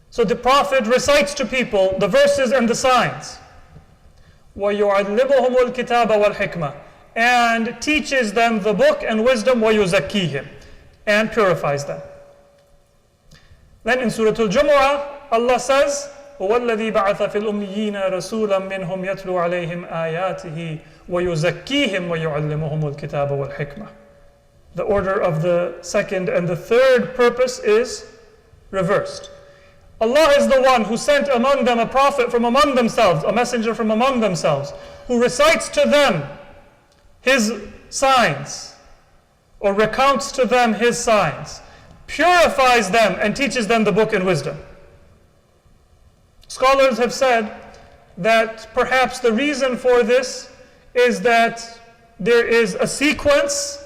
So the Prophet recites to people the verses and the signs. وَيُعَلِّمُهُمُ الْكِتَابَ وَالْحِكْمَةِ, and teaches them the book and wisdom, وَيُزَكِّيهِمْ, and purifies them. Then in Surah Al-Jumu'ah, Allah says, هُوَ الَّذِي بَعَثَ فِي الْأُمِّيِّينَ رَسُولًا مِّنْهُمْ يَتْلُو عَلَيْهِمْ آيَاتِهِ وَيُزَكِّيهِمْ وَيُعَلِّمُهُمُ الْكِتَابَ وَالْحِكْمَةِ. The order of the second and the third purpose is reversed. Allah is the one who sent among them a prophet from among themselves, a messenger from among themselves, who recites to them his signs, or recounts to them his signs, purifies them and teaches them the book and wisdom. Scholars have said that perhaps the reason for this is that there is a sequence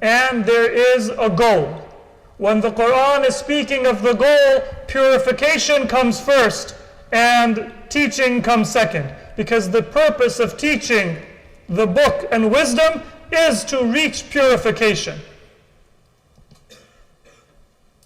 and there is a goal. When the Quran is speaking of the goal, purification comes first and teaching comes second. Because the purpose of teaching the book and wisdom is to reach purification.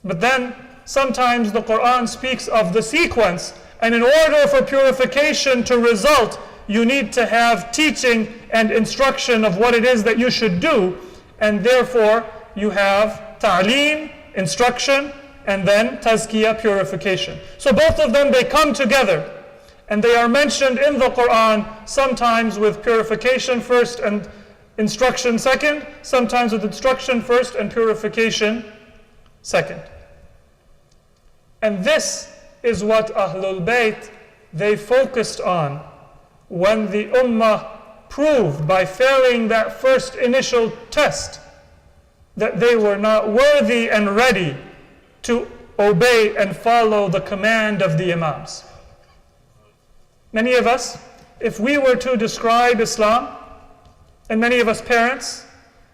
But then sometimes the Quran speaks of the sequence, and in order for purification to result, you need to have teaching and instruction of what it is that you should do, and therefore you have ta'aleem, instruction, and then tazkiyah, purification. So both of them, they come together, and they are mentioned in the Quran, sometimes with purification first and instruction second, sometimes with instruction first and purification second. And this is what Ahlul Bayt, they focused on when the Ummah proved by failing that first initial test that they were not worthy and ready to obey and follow the command of the Imams. Many of us, if we were to describe Islam, and many of us parents,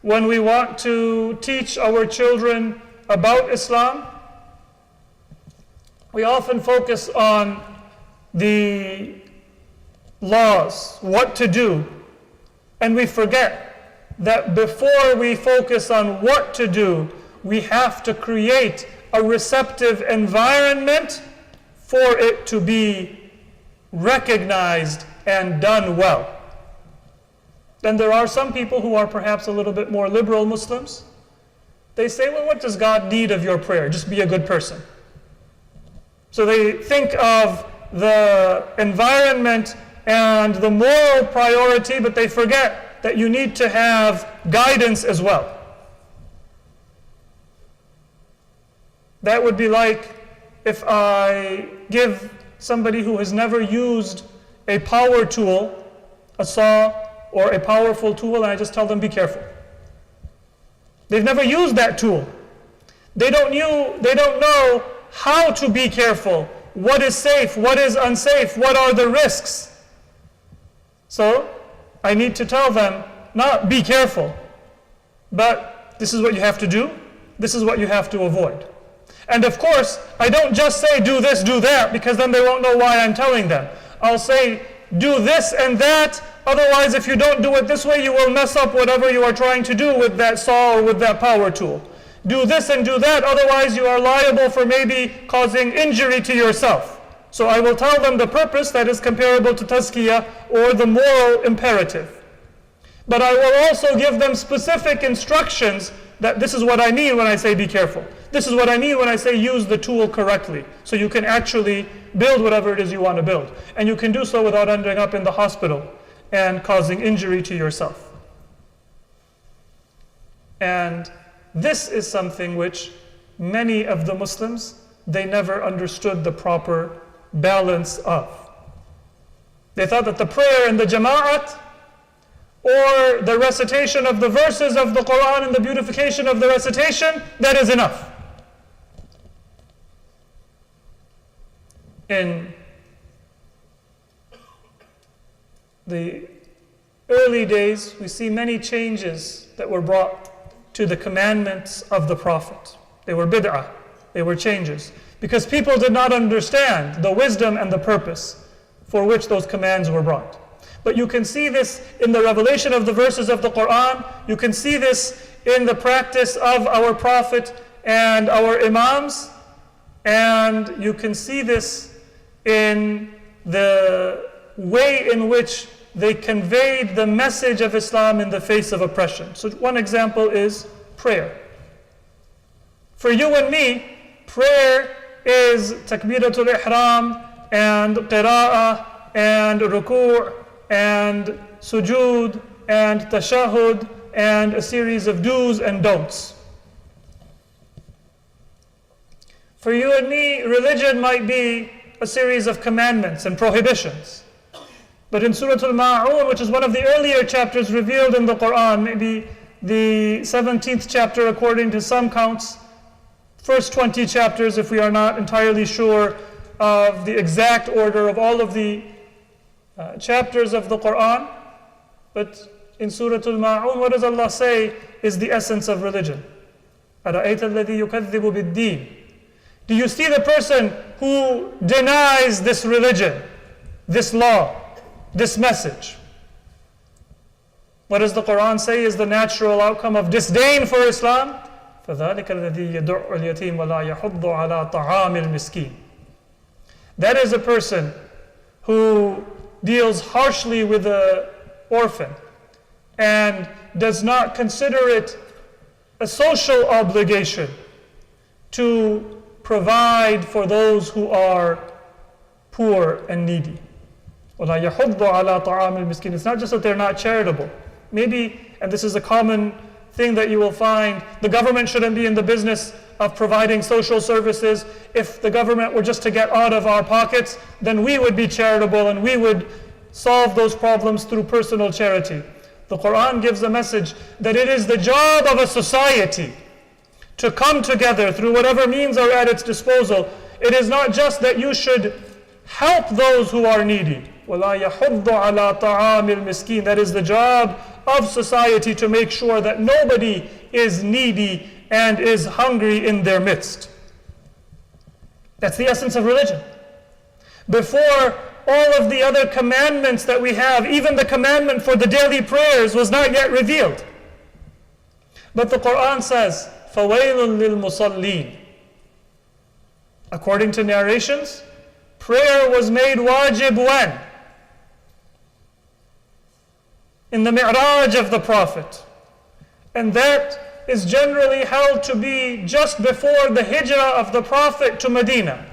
when we want to teach our children about Islam, we often focus on the laws, what to do, and we forget that before we focus on what to do, we have to create a receptive environment for it to be recognized and done well. Then there are some people who are perhaps a little bit more liberal Muslims. They say, well, what does God need of your prayer? Just be a good person. So they think of the environment and the moral priority, but they forget that you need to have guidance as well. That would be like if I give somebody who has never used a power tool, a saw or a powerful tool, and I just tell them, be careful. They've never used that tool. They don't know how to be careful, what is safe, what is unsafe, what are the risks. So I need to tell them, not be careful, but this is what you have to do, this is what you have to avoid. And of course, I don't just say do this, do that, because then they won't know why I'm telling them. I'll say do this and that, otherwise if you don't do it this way, you will mess up whatever you are trying to do with that saw or with that power tool. Do this and do that, otherwise you are liable for maybe causing injury to yourself. So I will tell them the purpose that is comparable to tazkiyah or the moral imperative. But I will also give them specific instructions that this is what I mean when I say be careful. This is what I mean when I say use the tool correctly, so you can actually build whatever it is you want to build. And you can do so without ending up in the hospital and causing injury to yourself. And this is something which many of the Muslims, they never understood the proper balance of. They thought that the prayer in the jama'at or the recitation of the verses of the Quran and the beautification of the recitation, that is enough. In the early days, we see many changes that were brought to the commandments of the Prophet. They were bid'ah, they were changes, because people did not understand the wisdom and the purpose for which those commands were brought. But you can see this in the revelation of the verses of the Quran, you can see this in the practice of our Prophet and our Imams, and you can see this in the way in which they conveyed the message of Islam in the face of oppression. So one example is prayer. For you and me, prayer is takbiratul ihram and qira'ah and ruku' and sujood and tashahud and a series of do's and don'ts. For you and me, religion might be a series of commandments and prohibitions. But in Surah Al-Ma'un, which is one of the earlier chapters revealed in the Quran, maybe the 17th chapter according to some counts, first 20 chapters if we are not entirely sure of the exact order of all of the chapters of the Quran. But in Surah Al-Ma'un, what does Allah say is the essence of religion? أَرَأَيْتَ الَّذِي يُكَذِّبُ بِالدِّينِ. Do you see the person who denies this religion, this law, this message? What does the Quran say is the natural outcome of disdain for Islam? فَذَلِكَ الَّذِي يَدُعُّ الْيَتِيمَ وَلَا يَحُضُّ عَلَىٰ طَعَامِ الْمِسْكِينِ. That is a person who deals harshly with the orphan and does not consider it a social obligation to provide for those who are poor and needy. وَلَا يَحُضُّ عَلَىٰ طَعَامِ الْمِسْكِينِ. It's not just that they're not charitable. Maybe, and this is a common thing that you will find, the government shouldn't be in the business of providing social services. If the government were just to get out of our pockets, then we would be charitable and we would solve those problems through personal charity. The Quran gives a message that it is the job of a society to come together through whatever means are at its disposal. It is not just that you should help those who are needy. وَلَا يَحُضُّ عَلَىٰ طَعَامِ الْمِسْكِينِ. That is the job of society, to make sure that nobody is needy and is hungry in their midst. That's the essence of religion. Before all of the other commandments that we have, even the commandment for the daily prayers was not yet revealed. But the Quran says, فَوَيْلٌ لِلْمُصَلِّينَ. According to narrations, prayer was made wajib when? In the Mi'raj of the Prophet. And that is generally held to be just before the hijrah of the Prophet to Medina.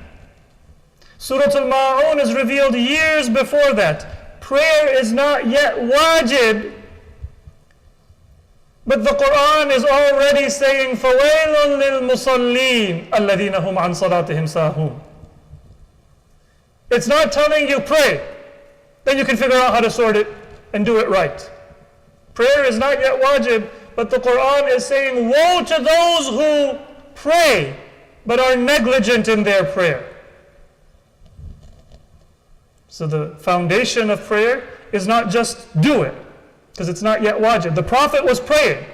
Surah Al-Ma'un is revealed years before that. Prayer is not yet wajib, but the Quran is already saying, فَوَيْلٌ لِلْمُصَلِّينَ الَّذِينَ هُمْ عَنْ صَلَاتِهِمْ سَاهُونَ. It's not telling you pray, then you can figure out how to sort it and do it right. Prayer is not yet wajib, but the Quran is saying, woe to those who pray but are negligent in their prayer. So the foundation of prayer is not just do it, because it's not yet wajib. The Prophet was praying.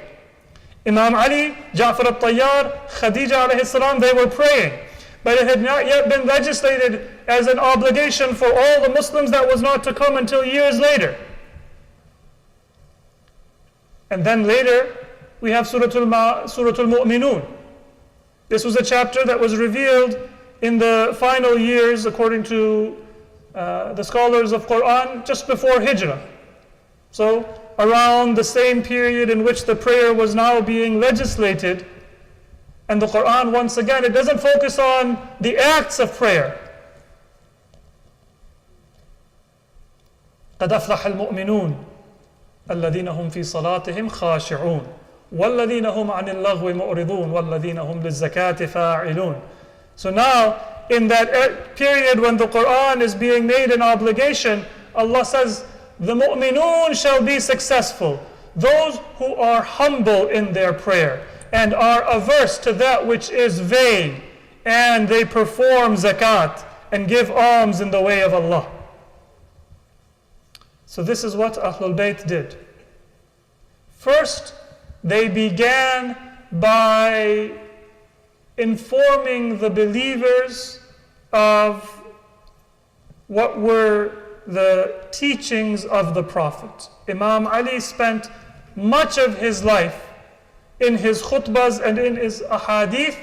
Imam Ali, Ja'far al-Tayyar, Khadija alayhi salam, they were praying. But it had not yet been legislated as an obligation for all the Muslims. That was not to come until years later. And then later, we have Surah Al-Mu'minun. This was a chapter that was revealed in the final years, according to the scholars of Quran, just before Hijrah. So, around the same period in which the prayer was now being legislated. And the Quran, once again, it doesn't focus on the acts of prayer. قَدْ أَفْلَحَ الْمُؤْمِنُونَ الَّذِينَ هُمْ فِي صَلَاتِهِمْ خَاشِعُونَ وَالَّذِينَ هُمْ عَنِ اللَّغْوِ مُعْرِضُونَ وَالَّذِينَ هُمْ لِلزَّكَاةِ فَاعِلُونَ. So now, in that period when the Quran is being made an obligation, Allah says, the mu'minun shall be successful. Those who are humble in their prayer and are averse to that which is vain, and they perform zakat and give alms in the way of Allah. So this is what Ahlul Bayt did. First, they began by informing the believers of what were the teachings of the Prophet. Imam Ali spent much of his life in his khutbahs and in his ahadith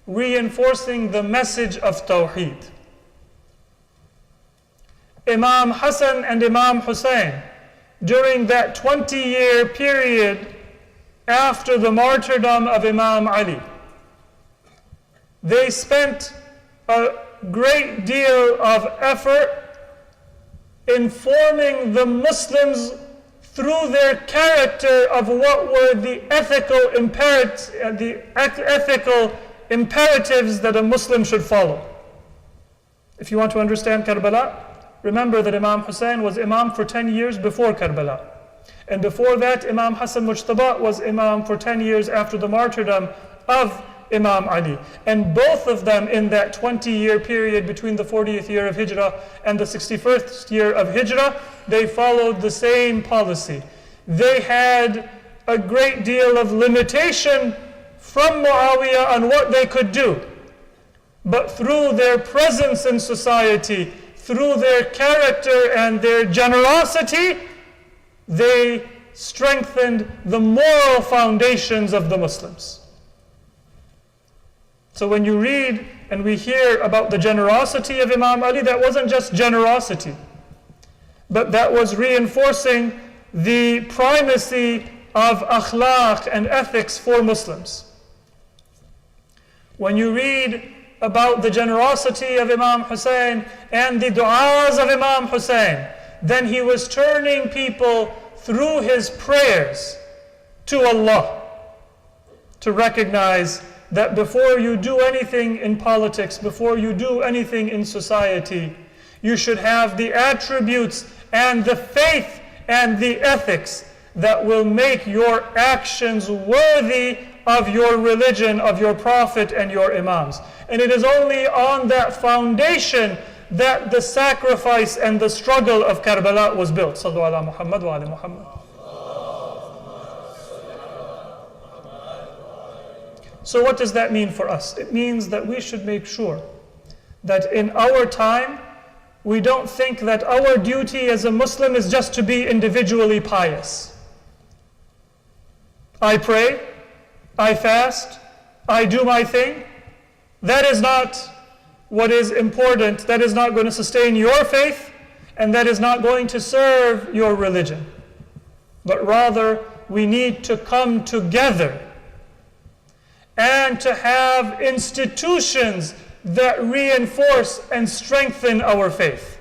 reinforcing the message of Tawheed. Imam Hasan and Imam Hussein, during that 20-year period after the martyrdom of Imam Ali, they spent a great deal of effort informing the Muslims through their character of what were the ethical imperatives that a Muslim should follow. If you want to understand Karbala, remember that Imam Hussein was Imam for 10 years before Karbala. And before that, Imam Hassan Mujtaba was Imam for 10 years after the martyrdom of Imam Ali. And both of them in that 20-year period between the 40th year of Hijrah and the 61st year of Hijrah, they followed the same policy. They had a great deal of limitation from Muawiyah on what they could do. But through their presence in society, through their character and their generosity, they strengthened the moral foundations of the Muslims. So when you read and we hear about the generosity of Imam Ali, that wasn't just generosity, but that was reinforcing the primacy of akhlaq and ethics for Muslims. When you read about the generosity of Imam Hussein and the du'as of Imam Hussein, then he was turning people through his prayers to Allah to recognize that before you do anything in politics, before you do anything in society, you should have the attributes and the faith and the ethics that will make your actions worthy of your religion, of your Prophet and your Imams. And it is only on that foundation that the sacrifice and the struggle of Karbala was built. Sallu ala Muhammad wa ala Muhammad. So what does that mean for us? It means that we should make sure that in our time, we don't think that our duty as a Muslim is just to be individually pious. I pray, I fast, I do my thing. That is not what is important. That is not going to sustain your faith, and that is not going to serve your religion. But rather, we need to come together and to have institutions that reinforce and strengthen our faith.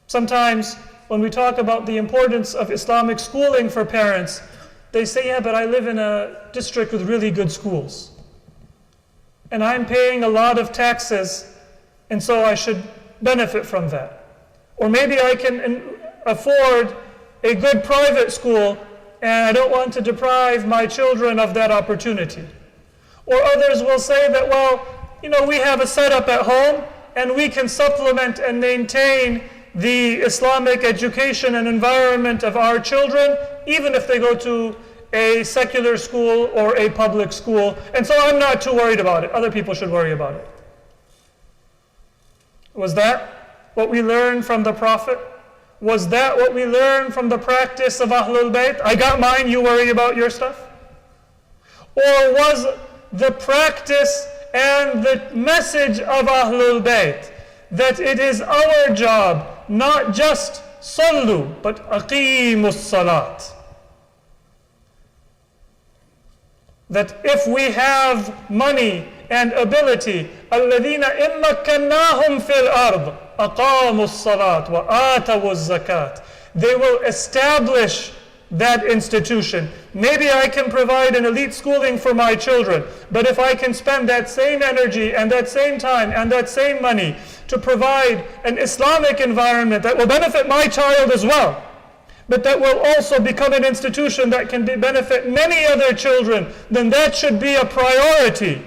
Sometimes when we talk about the importance of Islamic schooling for parents, they say, yeah, but I live in a district with really good schools. And I'm paying a lot of taxes, and so I should benefit from that. Or maybe I can afford a good private school, and I don't want to deprive my children of that opportunity. Or others will say that, well, we have a setup at home, and we can supplement and maintain the Islamic education and environment of our children, even if they go to a secular school or a public school, and so I'm not too worried about it. Other people should worry about it. Was that what we learned from the Prophet? Was that what we learned from the practice of Ahlul Bayt? I got mine, you worry about your stuff? Or was the practice and the message of Ahlul Bayt that it is our job not just sallu, but aqimus salat? That if we have money and ability, الَّذِينَ إِن مَّكَّنَّاهُمْ فِي الْأَرْضِ أَقَامُوا الصَّلَاةَ وَآتَوُا الزَّكَاةَ. They will establish that institution. Maybe I can provide an elite schooling for my children, but if I can spend that same energy and that same time and that same money to provide an Islamic environment that will benefit my child as well, but that will also become an institution that can benefit many other children, then that should be a priority.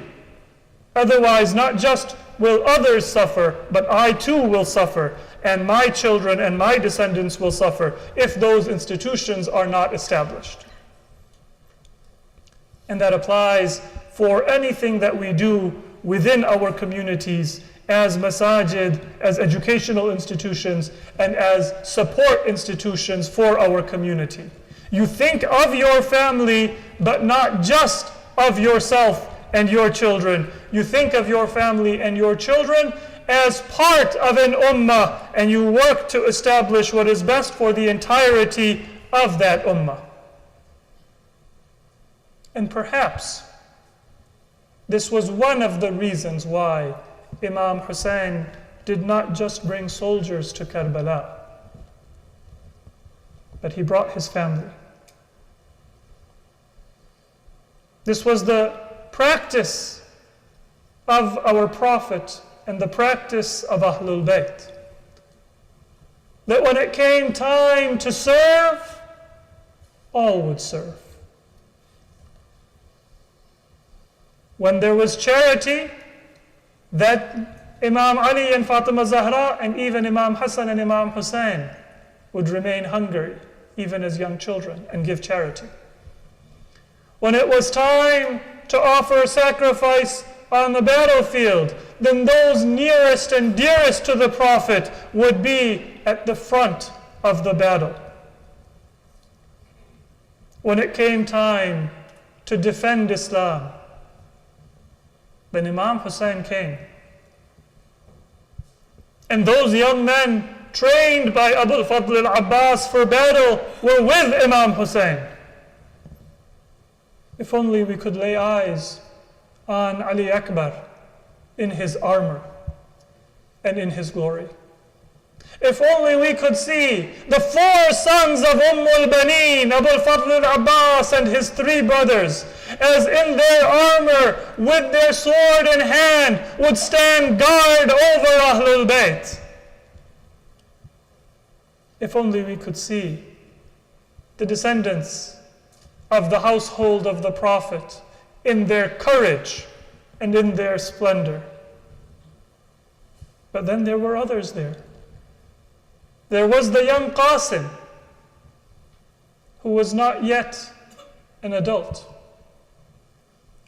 Otherwise, not just will others suffer, but I too will suffer. and my children and my descendants will suffer if those institutions are not established. And that applies for anything that we do within our communities as masajid, as educational institutions, and as support institutions for our community. You think of your family, but not just of yourself and your children. You think of your family and your children as part of an ummah, and you work to establish what is best for the entirety of that ummah. And perhaps this was one of the reasons why Imam Hussein did not just bring soldiers to Karbala, but he brought his family. This was the practice of our Prophet and the practice of Ahlul Bayt. That when it came time to serve, all would serve. When there was charity, that Imam Ali and Fatima Zahra and even Imam Hassan and Imam Hussein would remain hungry, even as young children, and give charity. When it was time to offer sacrifice on the battlefield, then those nearest and dearest to the Prophet would be at the front of the battle. When it came time to defend Islam, then Imam Hussein came. And those young men trained by Abu al-Fadl al-Abbas for battle were with Imam Hussein. If only we could lay eyes on Ali Akbar in his armor and in his glory. If only we could see the four sons of al-Baneen, Abu al-Fadl al-Abbas and his three brothers, as in their armor, with their sword in hand, would stand guard over Ahlul Bayt. If only we could see the descendants of the household of the Prophet in their courage and in their splendor. But then there were others there. There was the young Qasim, who was not yet an adult.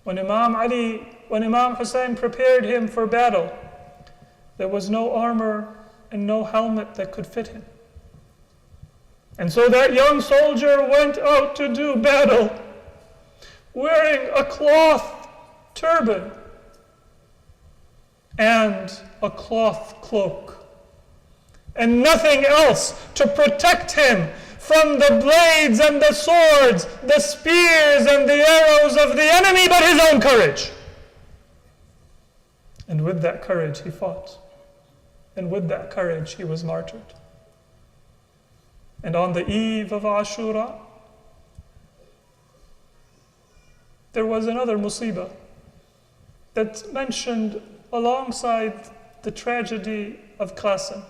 When Imam Hussein prepared him for battle, there was no armor and no helmet that could fit him. And so that young soldier went out to do battle, wearing a cloth turban and a cloth cloak, and nothing else to protect him from the blades and the swords, the spears and the arrows of the enemy, but his own courage. And with that courage he fought. And with that courage he was martyred. And on the eve of Ashura, there was another musibah that's mentioned alongside the tragedy of Qasim.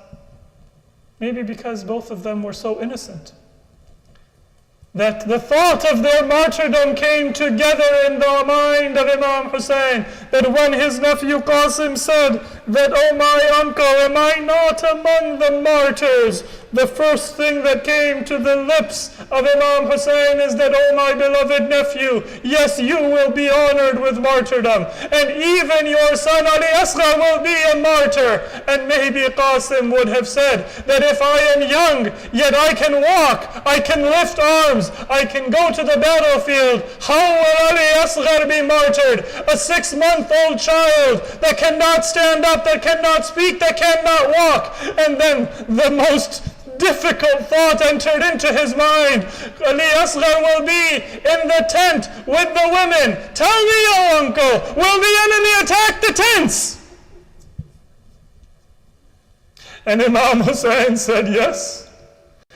Maybe because both of them were so innocent, that the thought of their martyrdom came together in the mind of Imam Hussein, that when his nephew Qasim said that, "Oh my uncle, am I not among the martyrs?" the first thing that came to the lips of Imam Hussein is that, "Oh my beloved nephew, yes, you will be honored with martyrdom, and even your son Ali Asghar will be a martyr." And maybe Qasim would have said that if I am young, yet I can walk, I can lift arms, I can go to the battlefield, how will Ali Asghar be martyred? A 6-month-old child that cannot stand up, that cannot speak, that cannot walk. And then the most difficult thought entered into his mind. Ali Asghar will be in the tent with the women. "Tell me, O uncle, will the enemy attack the tents?" And Imam Hussein said, "Yes,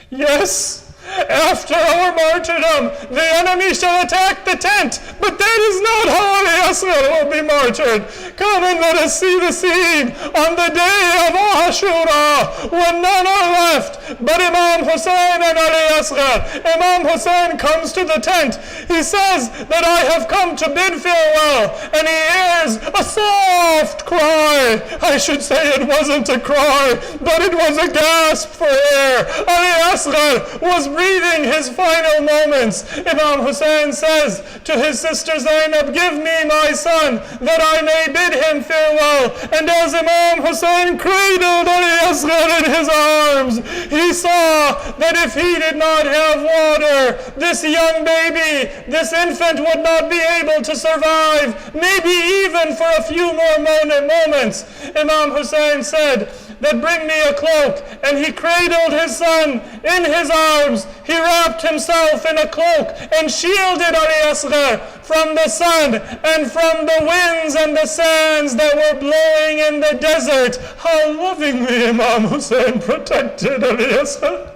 yes. After our martyrdom, the enemy shall attack the tent, but that is not how Ali Asghar will be martyred. Come and let us see the scene on the day of Ashura, when none are left but Imam Hussein and Ali Asghar. Imam Hussein comes to the tent. He says that I have come to bid farewell, and he hears a soft cry. I should say it wasn't a cry, but it was a gasp for air. Ali Asghar was breathing his final moments. Imam Hussein says to his sister Zainab, give me my son, that I may bid him farewell. And as Imam Hussein cradled Ali Asghar in his arms, he saw that if he did not have water, this young baby, this infant would not be able to survive, maybe even for a few more moments. Imam Hussein said that bring me a cloak, and he cradled his son in his arms. He wrapped himself in a cloak and shielded Ali Asghar from the sun and from the winds and the sands that were blowing in the desert. How lovingly Imam Hussein protected Ali Asghar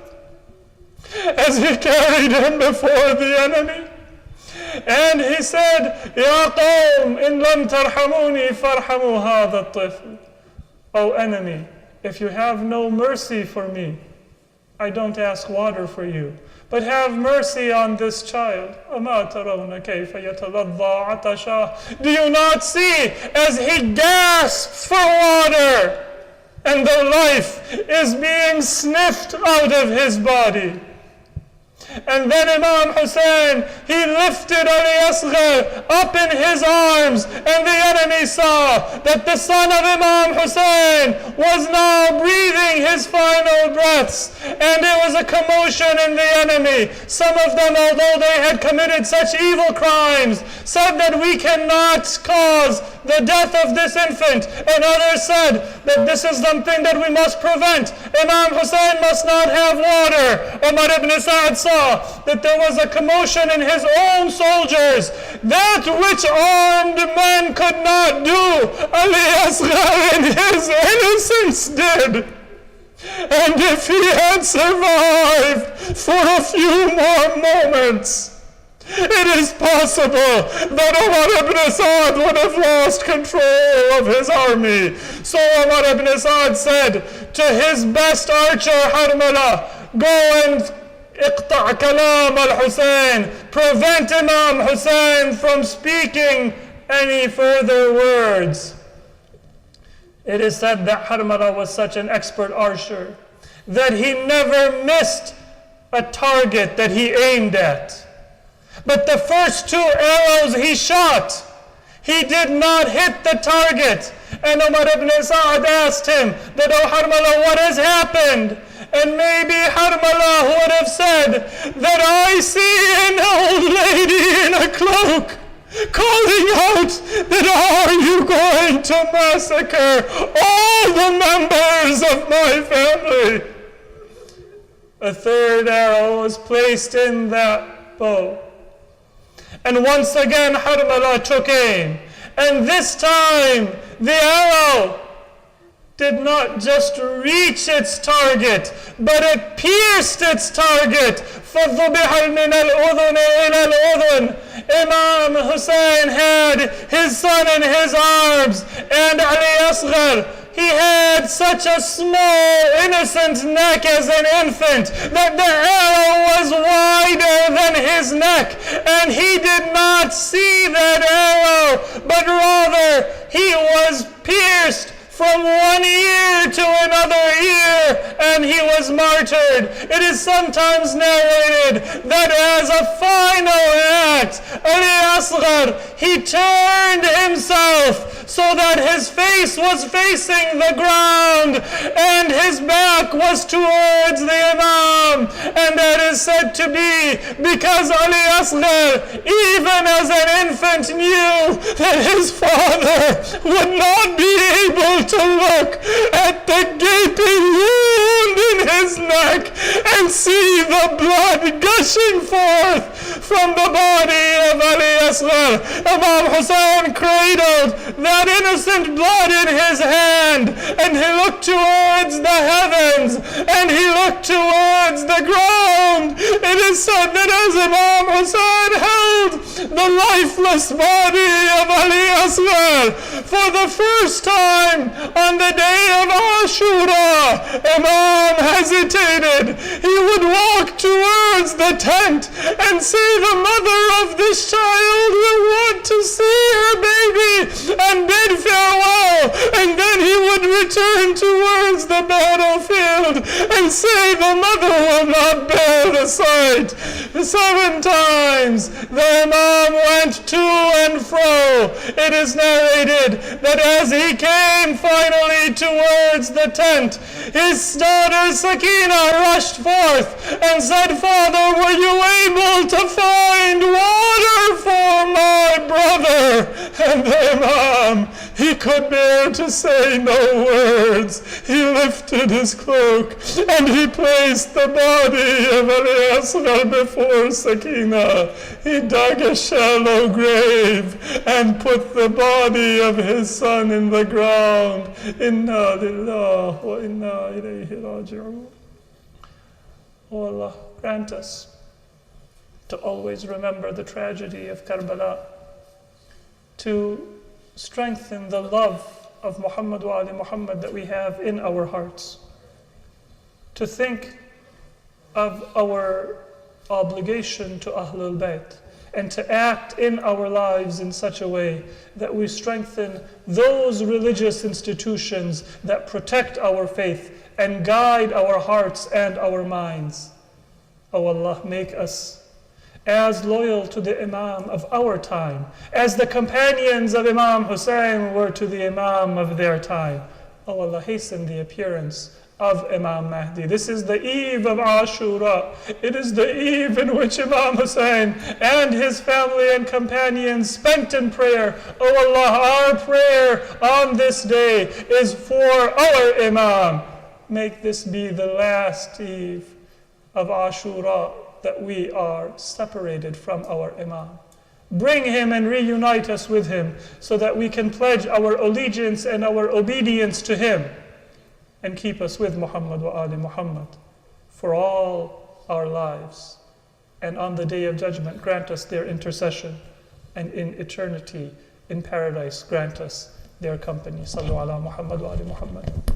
as he carried him before the enemy. And he said, Ya qawm, in lam tarhamuni farhamu hadha at-tifl. O enemy, if you have no mercy for me, I don't ask water for you, but have mercy on this child. أَمَا تَرَوْنَ كَيْفَ يَتَلَظَّى عَطَشَاهُ. Do you not see as he gasps for water and the life is being sniffed out of his body? And then Imam Hussein, he lifted Ali Asghar up in his arms, and the enemy saw that the son of Imam Hussein was now breathing his final breaths, and there was a commotion in the enemy. Some of them, although they had committed such evil crimes, said that we cannot cause the death of this infant, and others said that this is something that we must prevent. Imam Hussein must not have water. Umar ibn Sa'd saw that there was a commotion in his own soldiers. That which armed men could not do, Ali Asghar in his innocence did. And if he had survived for a few more moments, it is possible that Umar ibn Sa'd would have lost control of his army. So Umar ibn Sa'd said to his best archer, Harmala, go and اقطع كلام الحسين, prevent Imam Hussein from speaking any further words. It is said that Harmala was such an expert archer that he never missed a target that he aimed at. But the first two arrows he shot, he did not hit the target. And Umar ibn Sa'd asked him that, oh Harmala, what has happened? And maybe Harmala would have said that I see an old lady in a cloak calling out that are you going to massacre all the members of my family? A third arrow was placed in that bow. And once again Harmala took aim. And this time the arrow did not just reach its target, but it pierced its target. فَضُبِحَ مِنَ الْأُذُنِ إِلَى الْأُذُنِ. Imam Hussein had his son in his arms, and Ali Asghar, he had such a small, innocent neck as an infant that the arrow was wider than his neck, and he did not see that arrow, but rather he was pierced from one ear to another ear, and he was martyred. It is sometimes narrated that as a final act, Ali Asghar, he turned himself so that his face was facing the ground and his back was towards the Imam. And that is said to be because Ali Asghar, even as an infant, knew that his father would not be able to look at the gaping wound in his neck and see the blood gushing forth from the body of Ali Asghar. Imam Hussein cradled that innocent blood in his hand, and he looked towards the heavens, and he looked towards the ground. It is said that as Imam Hussein held the lifeless body of Ali Asghar for the first time on the day of Ashura, Imam hesitated. He would walk towards towards the tent and say the mother of this child will want to see her baby and bid farewell, and then he would return towards the battlefield and say the mother will not bear the sight. 7 times the Imam went to and fro. It is narrated that as he came finally towards the tent, his daughter Sakina rushed forth and said, "Father, were you able to find water for my brother?" And the Imam, he could bear to say no words. He lifted his cloak and he placed the body of Ali Asghar before Sakina. He dug a shallow grave and put the body of his son in the ground. Inna lillahi wa inna ilayhi raji'un. Oh Allah, grant us to always remember the tragedy of Karbala, to strengthen the love of Muhammad wa Ali Muhammad that we have in our hearts, to think of our obligation to Ahlul Bayt, and to act in our lives in such a way that we strengthen those religious institutions that protect our faith and guide our hearts and our minds. Oh Allah, make us as loyal to the Imam of our time as the companions of Imam Hussein were to the Imam of their time. Oh Allah, hasten the appearance of Imam Mahdi. This is the eve of Ashura. It is the eve in which Imam Hussein and his family and companions spent in prayer. Oh Allah, our prayer on this day is for our Imam. Make this be the last eve of Ashura that we are separated from our Imam. Bring him and reunite us with him so that we can pledge our allegiance and our obedience to him, and keep us with Muhammad wa Ali Muhammad for all our lives. And on the day of judgment, grant us their intercession, and in eternity, in paradise, grant us their company. Sallu ala Muhammad wa Ali Muhammad.